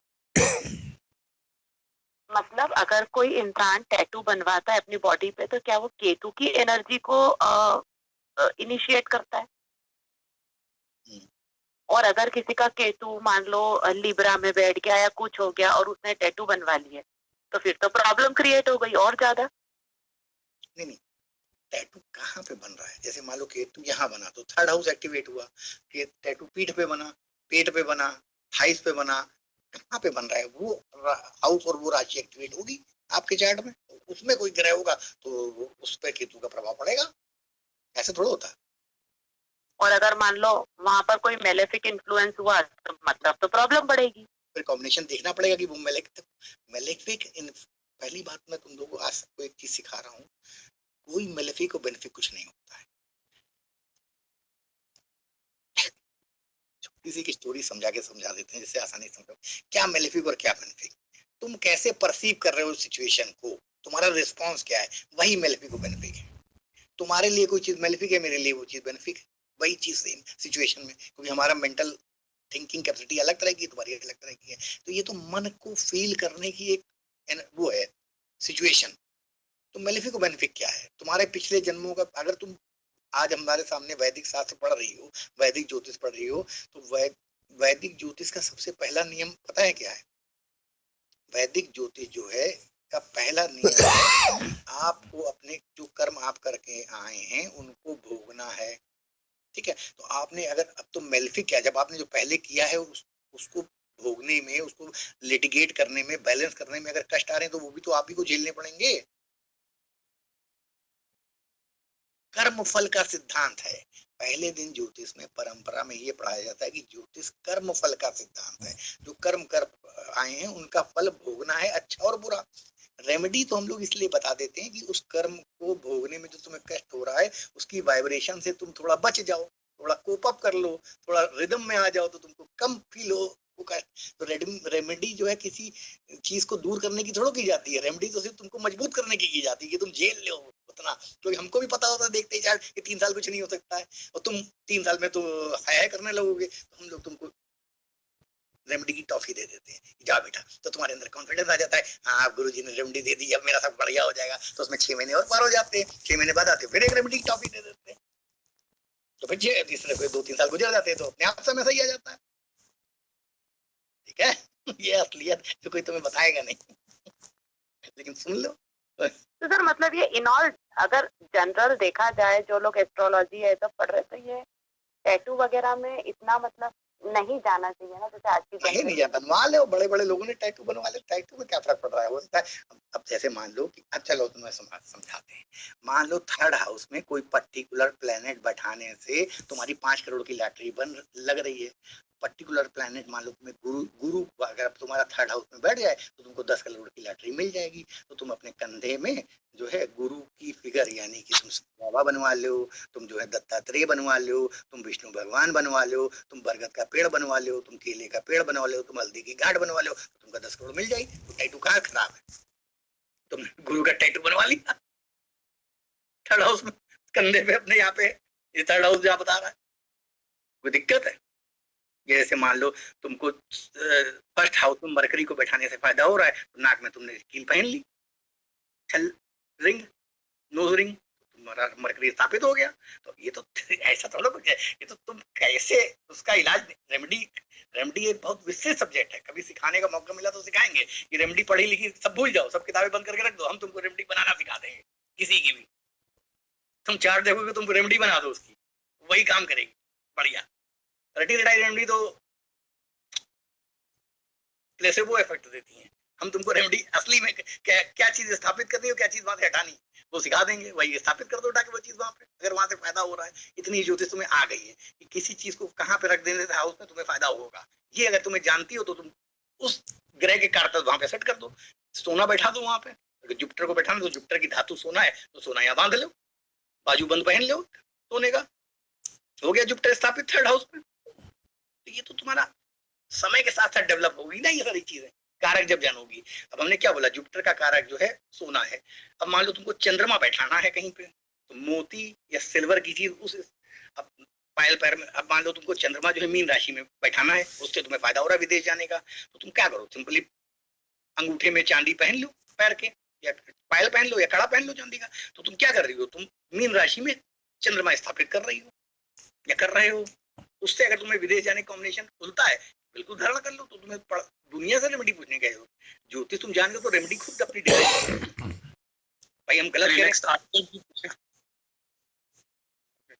S7: मतलब अगर कोई इंसान टैटू बनवाता है अपनी बॉडी पे तो क्या वो केतु की एनर्जी को इनिशिएट करता है? और अगर किसी का केतु मान लो लिब्रा में बैठ गया या कुछ हो गया और उसने टैटू बनवा लिया तो फिर तो प्रॉब्लम क्रिएट हो गई और ज्यादा।
S1: नहीं, टैटू कहाँ पे बन रहा है? जैसे मान लो केतु यहाँ बना तो 3rd हाउस एक्टिवेट हुआ, कि टैटू पीठ पे बना, पेट पे बना, थाइस पे बना, कहाँ पे बन रहा है? वो हाउस और वो राशि एक्टिवेट होगी आपके चार्ट में, उसमें कोई ग्रह होगा तो उस पर केतु का प्रभाव पड़ेगा। ऐसे थोड़ा होता है।
S7: और अगर मान लो वहां पर कोई मेलेफिक इन्फ्लुएंस हुआ तो मतलब तो प्रॉब्लम बढ़ेगी।
S1: फिर कॉम्बिनेशन देखना पड़ेगा कि वो मेलेफिक पहली बात मैं तुम लोगों को आज सबको एक चीज सिखा रहा हूँ, कोई मेलेफिक और बेनिफिक कुछ नहीं होता है। किसी की स्टोरी समझा देते हैं जिससे आसानी से समझो क्या मेलेफिक और क्या बेनिफिक। तुम कैसे परसीव कर रहे हो सिचुएशन को, तुम्हारा रिस्पॉन्स क्या है, वही मेलेफिक और बेनिफिक है। तुम्हारे लिए कोई चीज मेलेफिक है, मेरे लिए वो चीज बेनिफिक है, वही चीज सेम सिचुएशन में, क्योंकि हमारा मेंटल थिंकिंग कैपेसिटी अलग तरह की, तुम्हारी अलग तरह की है। तो ये तो मन को फील करने की एक वो है सिचुएशन। तो मेलेफिक और बेनिफिक क्या है? तुम्हारे पिछले जन्मों का, अगर तुम आज हमारे सामने वैदिक शास्त्र पढ़ रही हो, वैदिक ज्योतिष पढ़ रही हो, तो वैदिक ज्योतिष का सबसे पहला नियम पता है क्या है? वैदिक ज्योतिष जो है का पहला नियम है कि आपको अपने जो कर्म आप करके आए हैं उनको भोगना है। ठीक है, तो आपने अगर अब तो मेल्फिक क्या, जब आपने जो पहले किया है उसको भोगने में, उसको लिटिगेट करने में, बैलेंस करने में अगर कष्ट आ रहे हैं तो वो भी तो आप ही को झेलने पड़ेंगे। कर्म फल का सिद्धांत है। पहले दिन ज्योतिष में परंपरा में ये पढ़ाया जाता है कि ज्योतिष कर्म फल का सिद्धांत है। जो कर्म कर आए हैं उनका फल भोगना है, अच्छा और बुरा। रेमेडी तो हम लोग इसलिए बता देते हैं कि उस कर्म को भोगने में जो तुम्हें कष्ट हो रहा है उसकी वाइब्रेशन से तुम थोड़ा बच जाओ, थोड़ा कोप अप कर लो, थोड़ा रिदम में आ जाओ तो तुमको कम फील हो वो कष्ट। तो रेमेडी जो है किसी चीज को दूर करने की थोड़ा की जाती है, रेमेडी तो सिर्फ तुमको मजबूत करने की जाती है कि तुम झेल लो उतना। क्योंकि हमको भी पता होता है देखते ही यार कि 3 साल कुछ नहीं हो सकता है, और तुम 3 साल में तो है करने लगोगे, तो हम लोग तुमको रेमेडी की टॉफी दे देते हैं, जा बेटा, तो तुम्हारे अंदर कॉन्फिडेंस आ जाता है, हाँ गुरुजी ने रेमेडी दे दी, अब मेरा सब बढ़िया हो जाएगा। तो उसमें 6 महीने और पार हो जाते हैं, 6 महीने बाद आते फिर एक रेमेडी की टॉफी दे देते हैं, तो फिर तीसरे कोई 2-3 साल गुजर जाते हैं तो अपने आप समय सही आ जाता है। ठीक है, ये असलियत जो कोई तुम्हें बताएगा नहीं लेकिन सुन लो।
S7: तो सर मतलब ये इन ऑल अगर जनरल देखा जाए, जो लोग एस्ट्रोलॉजी है सब पढ़ रहे, तो ये टैटू वगैरह में इतना मतलब नहीं जाना चाहिए ना, जैसे आज की
S1: नहीं नहीं बनवा लो, बड़े बड़े लोगों ने टैटू बनवा ले, टैटू में क्या फर्क पड़ रहा है? होता है अब जैसे मान लो कि अब चलो तुम्हें समझाते हैं। मान लो 3rd हाउस में कोई पर्टिकुलर प्लेनेट बैठाने से तुम्हारी 5 करोड़ की लॉटरी बन लग रही है। पर्टिकुलर प्लेनेट मान लो तुम्हें गुरु अगर तुम्हारा 3rd हाउस में बैठ जाए तो तुमको 10 करोड़ की लॉटरी मिल जाएगी। तो तुम अपने कंधे में जो है गुरु की फिगर यानी कि तुम बाबा बनवा लो, तुम जो है दत्तात्रेय बनवा लो, तुम विष्णु भगवान बनवा लो, तुम बरगद का पेड़ बनवा लो, तुम केले का पेड़ बनवा लो, तुम हल्दी की गांठ बनवा लो, तो तुमका 10 करोड़ मिल जाएगी। तो टैटू कहाँ खराब है? तुमने गुरु का टैटू बनवा लिया 3rd हाउस में, कंधे पे अपने, यहाँ पे ये 3rd हाउस जहाँ बता रहा है, कोई दिक्कत है? जैसे मान लो तुमको 1st हाउस में मरकरी को बैठाने से फायदा हो रहा है, तो नाक में तुमने कील पहन ली, छल रिंग, नोज रिंग, तुम्हारा मरकरी स्थापित हो गया। तो ये तो ऐसा थोड़ा कुछ है, ये तो तुम कैसे उसका इलाज, रेमेडी एक बहुत विशेष सब्जेक्ट है, कभी सिखाने का मौका मिला तो सिखाएंगे कि रेमेडी पढ़ी लिखी सब भूल जाओ, सब किताबें बंद करके रख दो, हम तुमको रेमेडी बनाना सिखा देंगे, किसी की भी तुम चार्ट देखोगे तुमको रेमेडी बना दो उसकी, वही काम करेगी बढ़िया। रटी रटाई रेमेडी तो प्लेसेबो इफेक्ट देती हैं, हम तुमको रेमेडी असली में क्या चीज स्थापित करनी है, क्या चीज वहां से हटानी, वो सिखा देंगे, वही स्थापित कर दो उठा के वो चीज वहां पे, अगर वहां से फायदा हो रहा है। इतनी ज्योतिष तुम्हें आ गई है कि किसी चीज को कहाँ पे रख देने से हाउस में तुम्हें फायदा होगा, ये अगर तुम्हें जानती हो तो तुम उस ग्रह के कारतल वहां पे सेट कर दो। सोना बैठा दो वहां पे, अगर जुपिटर को बैठाना तो जुपिटर की धातु सोना है तो सोना यहाँ बांध लो, बाजू बंद पहन लो सोने का, हो गया जुपिटर स्थापित 3rd हाउस में। तो ये तो तुम्हारा समय के साथ साथ डेवलप होगी ना ये सारी चीजें, कारक जब जानोगी। अब हमने क्या बोला, जुपिटर का कारक जो है सोना है। अब मान लो तुमको चंद्रमा बैठाना है कहीं पे, तो मोती या सिल्वर की चीज उस अब पायल पैर में, अब मान लो तुमको चंद्रमा जो है मीन राशि में बैठाना है, उससे तुम्हें फायदा हो रहा है विदेश जाने का, तो तुम क्या करो, सिंपली अंगूठे में चांदी पहन लो पैर के, या पायल पहन लो या कड़ा पहन लो चांदी का। तो तुम क्या कर रही हो, तुम मीन राशि में चंद्रमा स्थापित कर रही हो या कर रहे हो, उससे अगर तुम्हें विदेश जाने का कॉम्बिनेशन खुलता है बिल्कुल धारणा कर लो। तो तुम्हें दुनिया से रेमेडी पूछने गए हो, ज्योतिष तुम जान गए तो रेमेडी खुद अपनी भाई हम गलत कह रहे हैं।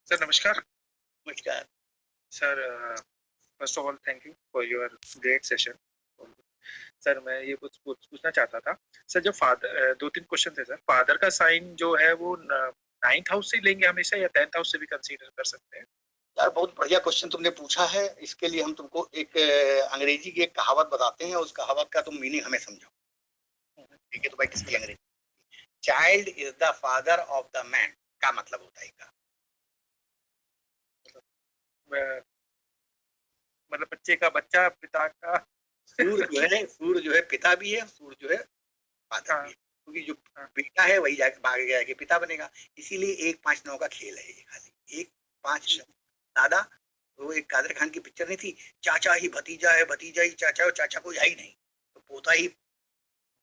S8: सर नमस्कार।
S1: नमस्कार
S8: sir, first of all thank you for your great session. Sir मैं ये कुछ पूछना चाहता था सर, जो फादर 2-3 क्वेश्चन थे सर। फादर का साइन जो है वो 9th हाउस से लेंगे हमेशा या 10th हाउस से भी कंसीडर कर सकते हैं?
S1: यार बहुत बढ़िया क्वेश्चन तुमने पूछा है। इसके लिए हम तुमको एक अंग्रेजी की एक कहावत बताते हैं, उस कहावत का तुम मीनिंग हमें समझाओ। ठीक है, तो भाई किसकी अंग्रेजी, child is the father of the man का मतलब होता है का,
S8: मतलब बच्चे का बच्चा पिता का,
S1: सूर्य जो है पिता भी है, सूर्य जो है फादर भी है, क्योंकि जो बेटा है वही जाके भाग जाके पिता बनेगा। इसीलिए 1-5-9 का खेल है ये, खाली 1-5 दादा। वो एक कादर खान की पिक्चर नहीं थी, चाचा ही भतीजा है, भतीजा ही चाचा है, चाचा कोई है ही नहीं, तो पोता ही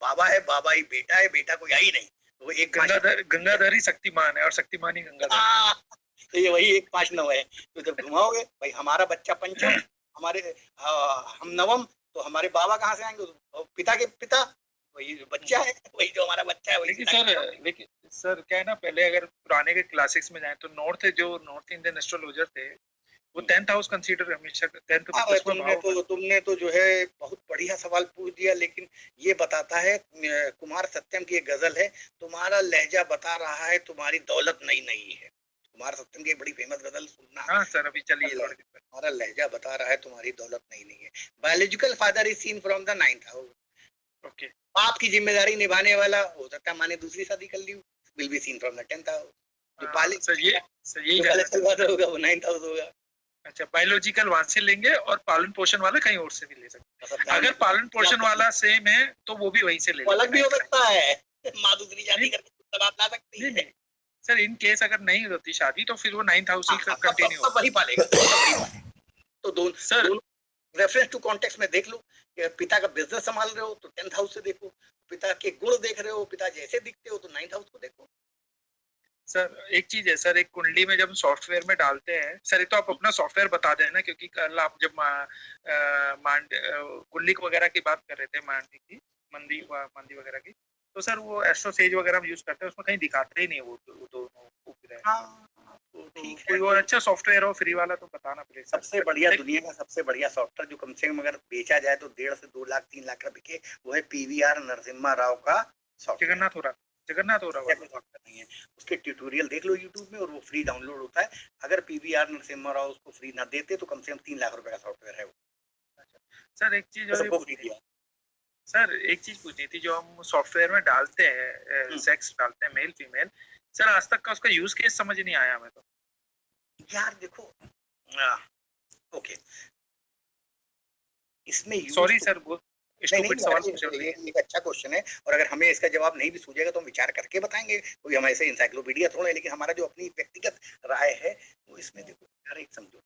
S1: बाबा है, बाबा ही बेटा है, बेटा कोई है ही नहीं। तो वो एक
S8: गंगाधर ही शक्तिमान है और शक्तिमान ही गंगाधर।
S1: तो ये वही 1 5 9 है। तो जब घुमाओगे भाई हमारा बच्चा पंचम, हमारे हम नवम, तो हमारे बाबा कहाँ से आएंगे? तो पिता के पिता, वही जो बच्चा है, वही जो हमारा बच्चा है, वही
S8: लेकिन सर क्या है ना, पहले अगर पुराने के क्लासिक्स में जाए तो नॉर्थ इंडियन एस्ट्रोलॉजर थे, वो 10th हाउस कंसीडर हमेशा 10th
S1: तुमने तो जो है बहुत बढ़िया सवाल पूछ दिया, लेकिन ये बताता है कुमार सत्यम की एक गजल है, तुम्हारा लहजा बता रहा है तुम्हारी दौलत नई नई है। कुमार सत्यम की एक बड़ी फेमस गजल सुनना।
S8: हाँ सर, अभी चलिए थोड़ी देर में।
S1: तुम्हारा लहजा बता रहा है तुम्हारी दौलत नई नई है। Biological father is seen from the 9th house.
S8: Okay,
S1: बाप की जिम्मेदारी निभाने वाला हो सकता है माने दूसरी शादी कर ली, will be seen from the 10th house. जो
S8: सर यही
S1: फादर होगा वो 9th हाउस होगा।
S8: अच्छा, बायोलॉजिकल वहां से लेंगे और पालन पोषण वाला कहीं और से भी ले सकते हैं। अगर पालन पोषण वाला सेम है तो वो भी वहीं से ले
S1: अलग भी हो सकता है, माँ दूसरी शादी करके बात ला सकती है।
S8: नहीं सर, इन केस अगर नहीं होती शादी तो फिर वो 9th हाउस ही कंटिन्यू
S1: होगा, वही पालेगा। तो दोनों रेफरेंस टू कॉन्टेक्स्ट में देख लो कि पिता का बिजनेस संभाल रहे हो तो 10th हाउस से देखो, पिता के गुण देख रहे हो, पिता जैसे दिखते हो तो 9th हाउस को देखो।
S8: सर एक चीज है सर, एक कुंडली में जब सॉफ्टवेयर में डालते हैं सर, ये तो आप अपना सॉफ्टवेयर बता देना, क्योंकि कल आप जब कुंडली वगैरह की बात कर रहे थे, मंदी वगैरह की, तो सर वो एस्ट्रो सेज वगैरह हम यूज करते हैं, उसमें कहीं दिखाते ही नहीं वो दोनों उपग्रह। कोई और अच्छा सॉफ्टवेयर हो फ्री वाला तो बताना प्लीज।
S1: सबसे बढ़िया दुनिया का सबसे बढ़िया सॉफ्टवेयर जो कम से कम अगर बेचा जाए तो 1.5 से 2 लाख 3 लाख का बिके, वो है पीवीआर नरसिम्हा राव का सॉफ्टवेयर।
S8: जगन्नाथ हो रहा
S1: नहीं है, उसके ट्यूटोरियल देख लो यूट्यूब में और वो फ्री डाउनलोड होता है। अगर पीवीआर नरसिम्हा राव उसको फ्री ना देते तो कम से कम 3 लाख रुपए का सॉफ्टवेयर है वो।
S8: सर एक चीज और एक चीज पूछनी थी, जो हम सॉफ्टवेयर में डालते हैं सेक्स डालते हैं मेल फीमेल, सर आज तक का उसका यूज केस समझ नहीं आया हमें तो।
S1: यार देखो ओके, इसमें
S8: सॉरी सर वो
S1: सवाल ये एक अच्छा क्वेश्चन है, और अगर हमें इसका जवाब नहीं भी सूझेगा तो हम विचार करके बताएंगे, कोई हम ऐसे इंसाइक्लोपीडिया थोड़ा है, लेकिन हमारा जो अपनी व्यक्तिगत राय है वो इसमें देखो यार, एक समझो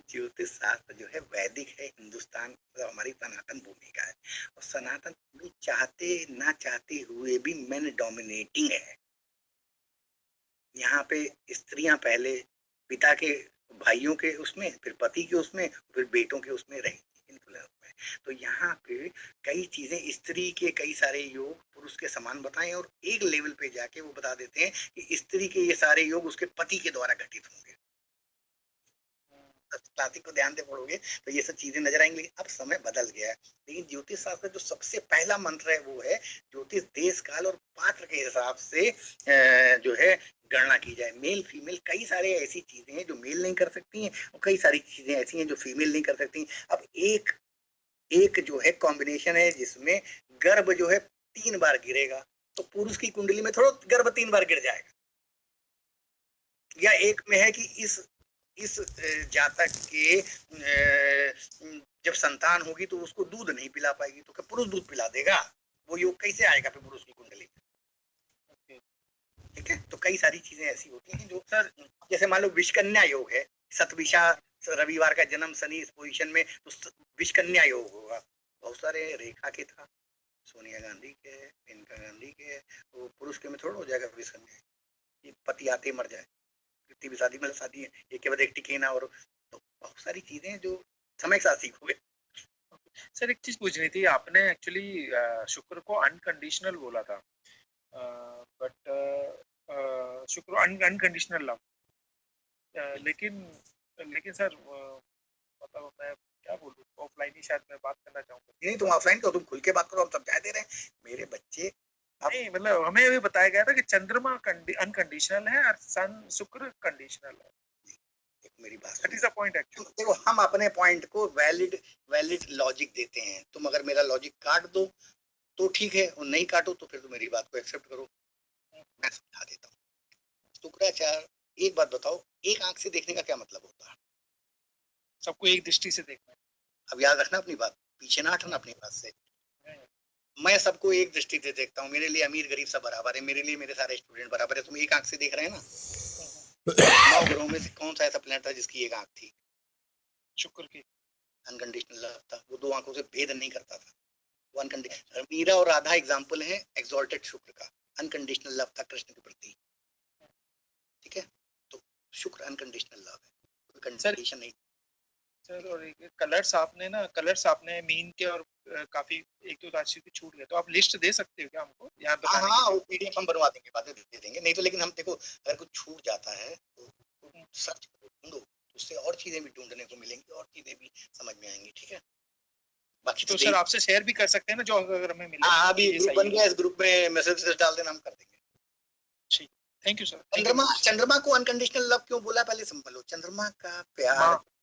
S1: ज्योतिष शास्त्र जो है वैदिक है, हिंदुस्तान हमारी सनातन भूमि का है, और सनातन भूमि चाहते ना चाहते हुए भी मैन डोमिनेटिंग है। यहाँ पे स्त्रियां पहले पिता के भाइयों के उसमें, फिर पति के उसमें, फिर बेटों के उसमें रही इन्फ्लुएंस में। तो यहाँ पे कई चीजें स्त्री के कई सारे योग पुरुष के समान बताएं, और एक लेवल पे जाके वो बता देते हैं कि स्त्री के ये सारे योग उसके पति के द्वारा घटित होंगे। क्लासिक को ध्यान से पढ़ोगे तो ये सब चीजें नजर आएंगी। अब समय बदल गया है, लेकिन ज्योतिष शास्त्र जो सबसे पहला मंत्र है वो है ज्योतिष देश काल और पात्र के हिसाब से जो है गणना की जाए। मेल फीमेल कई सारे ऐसी चीजें हैं जो मेल नहीं कर सकती हैं, और कई सारी चीजें ऐसी हैं जो फीमेल नहीं कर सकती। अब एक जो है कॉम्बिनेशन है जिसमें गर्भ जो है 3 बार गिरेगा, तो पुरुष की कुंडली में थोड़ा गर्भ 3 बार गिर जाएगा। या एक में है कि इस जातक के जब संतान होगी तो उसको दूध नहीं पिला पाएगी, तो क्या पुरुष दूध पिला देगा? वो योग कैसे आएगा फिर पुरुष की कुंडली में? ठीक है, तो कई सारी चीजें ऐसी होती हैं जो सर, जैसे मान लो विषकन्या योग है, सतविषा रविवार का जन्म शनि इस पोजीशन में, तो विषकन्या योग होगा। बहुत सारे रेखा के था, सोनिया गांधी के, मेनका गांधी के, तो पुरुष के में थोड़ा हो जाएगा विषकन्या, ये पति आते मर जाए, कितनी भी शादी में शादी है एक के बाद एक टिके ना, और तो बहुत सारी चीजें जो समय के साथ सीखोगे।
S8: सर एक चीज पूछनी थी, आपने एक्चुअली शुक्र को अनकंडीशनल बोला था, बट शुक्र अनकंडीशनल लव, लेकिन सर मतलब मैं क्या बोलूं, ऑफलाइन ही शायद मैं बात करना चाहूंगा।
S1: नहीं तुम ऑफलाइन करो, तुम खुल के बात करो, हम समझा दे रहे हैं मेरे बच्चे।
S8: नहीं मतलब हमें भी बताया गया था कि चंद्रमा अनकंडीशनल है और सन शुक्र कंडीशनल है।
S1: मेरी बात
S8: that is the point actually.
S1: देखो हम अपने पॉइंट को वैलिड लॉजिक देते हैं, तुम अगर मेरा लॉजिक काट दो तो ठीक है, और नहीं काटो तो फिर तुम मेरी बात को एक्सेप्ट करो, मैं समझा देता हूँ। शुक्राचार्य एक बात बताओ, एक आंख से देखने का क्या मतलब होता है?
S8: सबको एक दृष्टि से देखना।
S1: अब याद रखना अपनी बात, पीछे ना हटना अपनी बात से। मैं सबको एक दृष्टि से देखता हूँ, मेरे लिए अमीर गरीब सब बराबर है, मेरे लिए मेरे सारे स्टूडेंट बराबर है। तुम एक आंख से देख रहे हैं ना। 9 ग्रहों में से कौन सा ऐसा प्लेनेट था जिसकी एक आंख थी?
S8: शुक्र की।
S1: अनकंडीशनल लव था, वो 2 आंखों से भेद नहीं करता था, वो अनकंडीशनल। मीरा और राधा एग्जाम्पल है एक्सॉल्टेड शुक्र का, अनकंडीशनल लव था कृष्ण के प्रति। ठीक है, शुक्र अनकंडीशनल लव है, कोई
S8: सर
S1: कंडीशन नहीं।
S8: सर और कलर्स आपने मीन के और काफी एक दो राशि के छूट गए, तो आप लिस्ट दे सकते हो क्या हमको यहाँ
S1: हाँ
S8: बताने
S1: हाँ,
S8: के
S1: वो
S8: लिए?
S1: पीडीएफ हम बनवा देंगे, बातें दे देंगे, नहीं तो लेकिन हम देखो अगर कुछ छूट जाता है तो सर्च करो, ढूंढो, उससे और चीजें भी ढूंढने को मिलेंगी और चीजें भी समझ में आएंगी, ठीक है। बाकी
S8: तो
S1: तो
S8: सर आपसे शेयर भी कर सकते हैं ना, जो अगर हमें मिले
S1: हाँ, अभी
S8: कि ये
S1: ग्रुप
S8: सही
S1: बन
S8: है।
S1: गया, इस ग्रुप में मैसेज डाल देना, हम कर देंगे।
S8: ठीक, थैंक यू सर।
S1: चंद्रमा को अनकंडीशनल लव क्यों बोला, पहले समझ लो। चंद्रमा का प्यार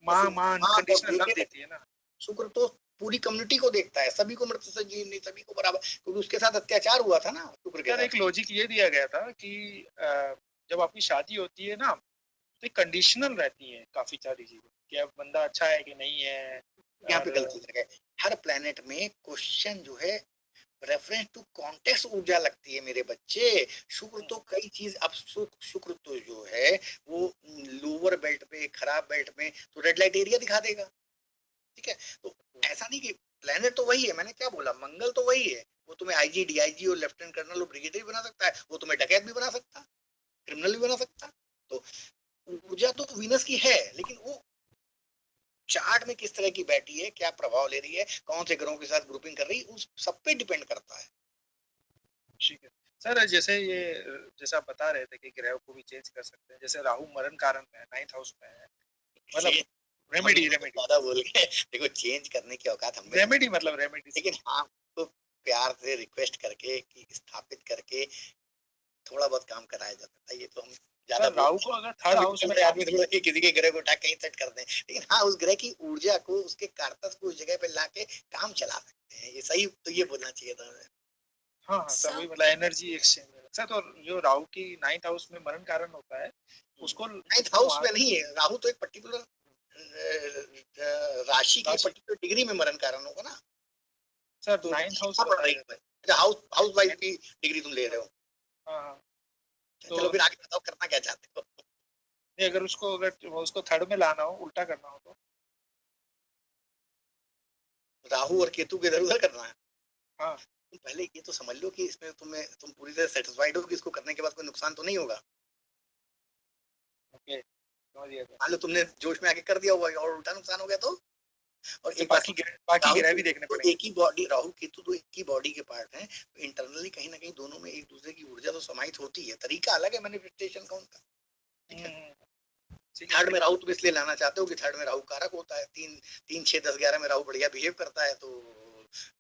S8: माँ
S1: जैसे
S8: माँ
S1: माँ और
S8: अनकंडीशनल लव
S1: बेटे,
S8: देती है ना।
S1: शुक्र तो पूरी कम्युनिटी को देखता है, सभी को मृत्यु से जीव नहीं, सभी को बराबर, क्योंकि उसके साथ अत्याचार हुआ था ना शुक्र के
S8: सर
S1: साथ।
S8: एक लॉजिक ये दिया गया था कि जब आपकी शादी होती है ना, तो कंडीशनल रहती है काफी सारी चीजें, कि अब बंदा अच्छा है कि नहीं है।
S1: यहाँ पे
S8: और
S1: गलती कर गए, हर प्लेनेट में क्वेश्चन जो है रेफरेंस टू कॉन्टेक्स्ट ऊर्जा लगती है मेरे बच्चे। शुक्र तो कई चीज, अब शुक्र तो जो है वो लोअर बेल्ट पे, खराब बेल्ट में तो रेड लाइट एरिया दिखा देगा, ठीक है। तो ऐसा नहीं कि प्लेनेट तो वही है, मैंने क्या बोला, मंगल तो वही है, वो तुम्हें आईजी, डीआईजी और लेफ्टिनेंट कर्नल और ब्रिगेडियर भी बना सकता है, वो तुम्हें डकैत भी बना सकता, क्रिमिनल भी बना सकता। तो ऊर्जा तो वीनस की है, लेकिन वो चार्ट में किस तरह की बैठी है, क्या प्रभाव ले रही है, कौन से ग्रहों के साथ ग्रुपिंग कर रही है, उस सब पे डिपेंड करता है।
S8: ठीक है सर, जैसे ये जैसे आप बता रहे थे कि ग्रह को भी चेंज कर सकते हैं, जैसे राहु मरण कारण में है, 9th हाउस में है, मतलब रेमेडी
S1: ज्यादा बोल गए, देखो चेंज करने की औकात हमें,
S8: रेमेडी मतलब रेमेडी,
S1: लेकिन हाँ तो प्यार से रिक्वेस्ट करके कि स्थापित करके थोड़ा बहुत काम कराया जाता है। ये तो हम ज्यादा
S8: राहु को अगर थर्ड हाउस में
S1: आदमी थोड़ा कि किसी के ग्रह को उठा कहीं सेट कर दें, लेकिन हाँ उस ग्रह की ऊर्जा को, उसके कारतस को उस जगह पे लाके काम चला सकते हैं, ये सही, तो ये बोलना चाहिए था हमें।
S8: हाँ हाँ सर, वही मतलब एनर्जी एक्सचेंज सर। तो जो राहु की 9th हाउस में मरण कारण होता है, उसको
S1: 9th हाउस में नहीं है राहु, तो एक पर्टिकुलर राशि की पर्टिकुलर डिग्री में मरण कारण होगा ना
S8: सर।
S1: तो
S8: 9th हाउस
S1: पड़ रही है, हाउस वाइफ की डिग्री तुम ले रहे हो।
S8: हाँ
S1: चलो फिर आगे बताओ, करना क्या चाहते हो।
S8: नहीं, अगर उसको थर्ड में लाना हो, उल्टा करना हो तो
S1: राहु और केतु के इधर उधर करना है।
S8: हाँ,
S1: तुम पहले ये तो समझ लो कि इसमें तुम पूरी तरह सेटिस्फाइड हो कि इसको करने के बाद कोई नुकसान तो नहीं होगा।
S8: ओके, समझ गया।
S1: मान लो तुमने जोश में आके कर दिया हुआ और उल्टा नुकसान हो गया तो, और एक
S8: बाकी ग्रह भी देखने पड़ेंगे।
S1: एक ही बॉडी, राहु केतु तो एक ही बॉडी के पार्ट हैं, तो इंटरनली कहीं ना कहीं दोनों में एक दूसरे की ऊर्जा तो समाहित होती है, तरीका अलग है मैनिफेस्टेशन का उनका, ठीक है। थर्ड में राहु तुम इसलिए लाना चाहते हो कि थर्ड में राहु कारक होता है, 3 6 10 11 में राहु बढ़िया बिहेव करता है, तो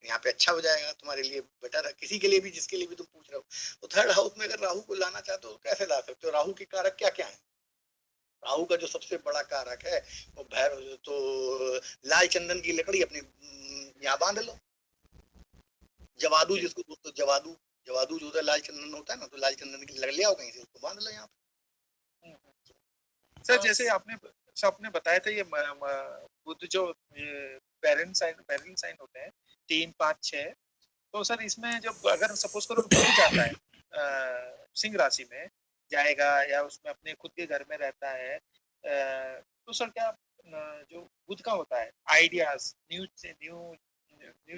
S1: यहाँ पे अच्छा हो जाएगा तुम्हारे लिए, बेटर है किसी के लिए भी, जिसके लिए भी तुम पूछ रहे हो। तो थर्ड हाउस में अगर राहु को लाना चाहते हो तो कैसे ला सकते हो। राहु के कारक क्या क्या है, राहु का जो सबसे बड़ा कारक है वो भैरव, तो लाल चंदन की लकड़ी अपनी यहाँ बांध लो, जवादू जिसको बोलते, जवादू जो होता है लाल चंदन होता है ना, तो लाल चंदन की लकड़ी ले आओ कहीं से, उसको बांध लो यहाँ पे।
S8: सर जैसे आपने बताया था, ये बुध जो पेरेंट साइन होते हैं 3 5 6, तो सर इसमें जब अगर सपोज करो बुध जाता है सिंह राशि में जाएगा, या उसमें अपने खुद के घर में रहता है, तो सर क्या जो बुध का होता है आइडियाज, न्यू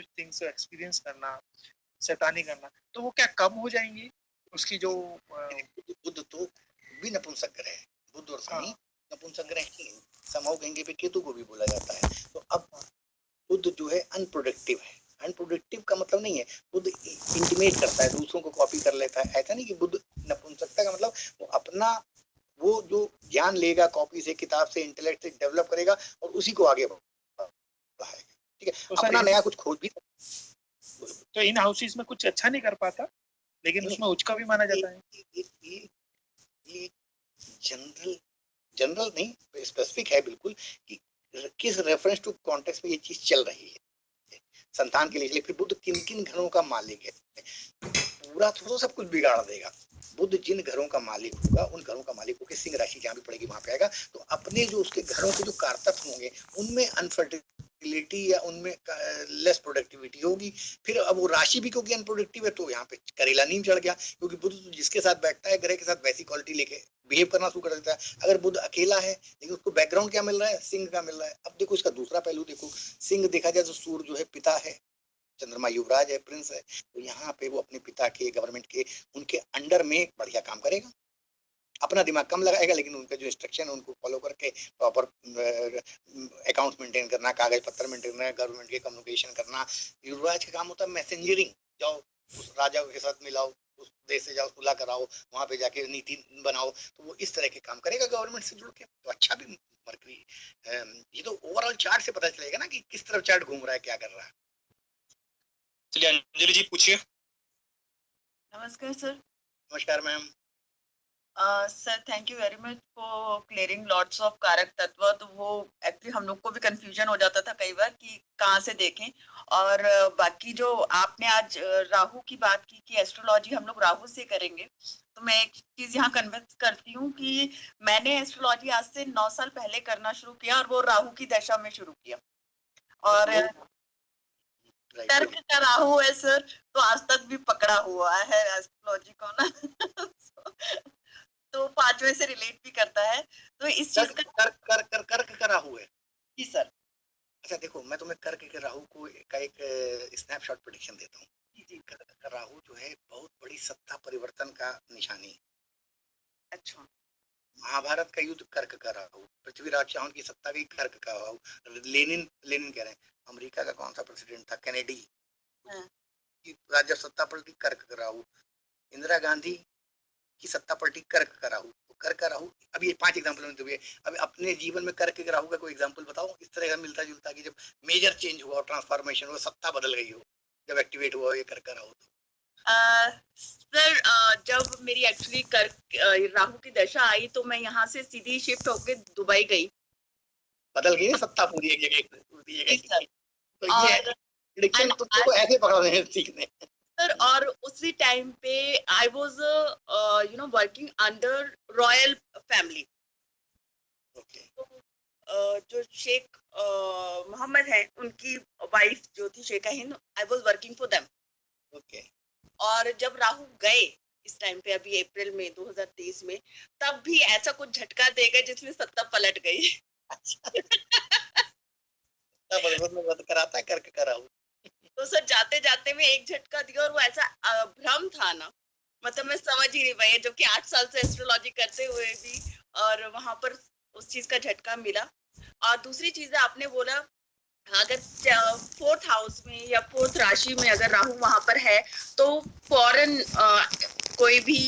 S8: थिंग्स एक्सपीरियंस करना, शैतानी करना, तो वो क्या कम हो जाएंगी उसकी जो
S1: बुध तो भी नपुंसक ग्रह है, बुध और शनि नपुंसक ग्रह ही, समाओ कहेंगे पे केतु को भी बोला जाता है। तो अब बुध जो है अनप्रोडक्टिव है, अनप्रोडक्टिव का मतलब नहीं है बुध इंटीमेट करता है, दूसरों को कॉपी कर लेता है, ऐसा नहीं कि बुध नपुंसकता का मतलब वो अपना वो जो ज्ञान लेगा कॉपी से, किताब से, इंटेलेक्ट से डेवलप करेगा और उसी को आगे बढ़ाएगा, ठीक है। तो अपना नया कुछ खोज भी,
S8: तो इन हाउसेस में कुछ अच्छा नहीं कर पाता, लेकिन उसमें उच्च का भी माना जाता है।
S1: ये जनरल नहीं, स्पेसिफिक है बिल्कुल कि किस रेफरेंस टू कॉन्टेक्स्ट में ये चीज चल रही है संतान के लिए। फिर बुध किन किन घरों का मालिक है, पूरा तो सब कुछ बिगाड़ देगा। बुध जिन घरों का मालिक होगा, उन घरों का मालिक होकर सिंह राशि जहाँ भी पड़ेगी वहां पे आएगा, तो अपने जो उसके घरों के जो कारतत्व होंगे उनमें अनफर्टिलिटी या उनमें लेस प्रोडक्टिविटी होगी। फिर अब वो राशि भी क्योंकि अनप्रोडक्टिव है तो यहाँ पे करेला नीम चढ़ गया, क्योंकि बुध जिसके साथ बैठता है ग्रह के साथ वैसी क्वालिटी लेके बिहेव करना शुरू कर देता है। अगर बुध अकेला है लेकिन उसको बैकग्राउंड क्या मिल रहा है, सिंह का मिल रहा है। अब देखो इसका दूसरा पहलू देखो, सिंह देखा जाए तो सूर्य जो है पिता है, चंद्रमा युवराज है, प्रिंस है, तो यहाँ पे वो अपने पिता के, गवर्नमेंट के, उनके अंडर में बढ़िया काम करेगा। अपना दिमाग कम लगाएगा, लेकिन उनका जो इंस्ट्रक्शन उनको फॉलो करके प्रॉपर अकाउंट्स मेंटेन करना, कागज पत्र मेंटेन करना, गवर्नमेंट के कम्युनिकेशन करना, युवराज का काम होता है मैसेंजरिंग। जाओ उस राजा के साथ मिलाओ, उस देश से जाओ, सुलह कराओ, वहां पे जाके नीति बनाओ, तो वो इस तरह के काम करेगा गवर्नमेंट से जुड़ के। तो अच्छा भी मरकरी, ये तो ओवरऑल चार्ट से पता चलेगा ना कि किस तरफ चार्ट घूम रहा है, क्या कर रहा है।
S2: चलिए अंजलि जी पूछिए।
S9: नमस्कार सर।
S1: नमस्कार ma'am.
S9: Sir thank you very much for clearing lots of कारक तत्व। तो वो एक्चुअली हम लोग को भी कंफ्यूजन हो जाता था कई बार कि कहाँ से देखें। और बाकी जो आपने आज राहु की बात की कि एस्ट्रोलॉजी हम लोग राहु से करेंगे, तो मैं एक चीज यहाँ कन्विंस करती हूँ कि मैंने एस्ट्रोलॉजी आज से 9 साल पहले करना शुरू किया और वो राहु की दशा में शुरू किया। और तर्क का राहु है सर, तो आज तक भी पकड़ा हुआ है एस्ट्रोलॉजी को ना। तो 5वें से रिलेट भी करता है। तो इस चीज का
S1: कर्क का राहु है
S9: जी सर।
S1: अच्छा देखो, मैं तुम्हें कर्क के राहु को का एक स्नैपशॉट प्रेडिक्शन देता हूँ।
S9: जी
S1: कर्क का राहु जो है बहुत बड़ी सत्ता परिवर्तन का निशानी है।
S9: अच्छा।
S1: महाभारत का युद्ध कर्क का राहु, पृथ्वीराज चौहान की सत्ता भी कर्क का राहु, लेनिन कह रहे हैं, अमेरिका का कौन सा प्रेसिडेंट था, कैनेडी, की राज्य सत्ता पलटी कर्क का राहु, इंदिरा गांधी की सत्ता पलटी कर्क का राहु। तो कर्क का राहु, अब ये 5 एग्जाम्पल में दिए। अब अपने जीवन में कर्क के राहु का कोई एग्जाम्पल बताओ इस तरह का मिलता जुलता कि जब मेजर चेंज हुआ, ट्रांसफॉर्मेशन हुआ, सत्ता बदल गई हो, जब एक्टिवेट हुआ ये कर्क का राहु।
S9: सर जब मेरी एक्चुअली राहु की दशा आई तो मैं यहाँ से सीधी शिफ्ट होके दुबई गई।
S1: बदल गई सत्ता पूरी एक जगह। तो ये
S9: और
S1: प्रेडिक्शन तुमको ऐसे पकड़ने हैं सीखने।
S9: सर और उसी टाइम पे I was working under royal family. जो शेख मोहम्मद है उनकी वाइफ जो थी Sheikha Hind, I was working for them.
S1: Okay.
S9: और जब राहु गए इस टाइम पे, अभी अप्रैल में 2023 में, तब भी ऐसा कुछ झटका दे गए जिसमें सत्ता पलट गई।
S1: कराता कर्क का राहु।
S9: तो सर जाते जाते में एक झटका दिया और वो ऐसा भ्रम था ना, मतलब मैं समझ ही नहीं पाई, जो कि 8 साल से एस्ट्रोलॉजी करते हुए भी, और वहां पर उस चीज का झटका मिला। और दूसरी चीज आपने बोला अगर 4th हाउस में या 4th राशि में अगर राहु वहां पर है तो फॉरेन कोई भी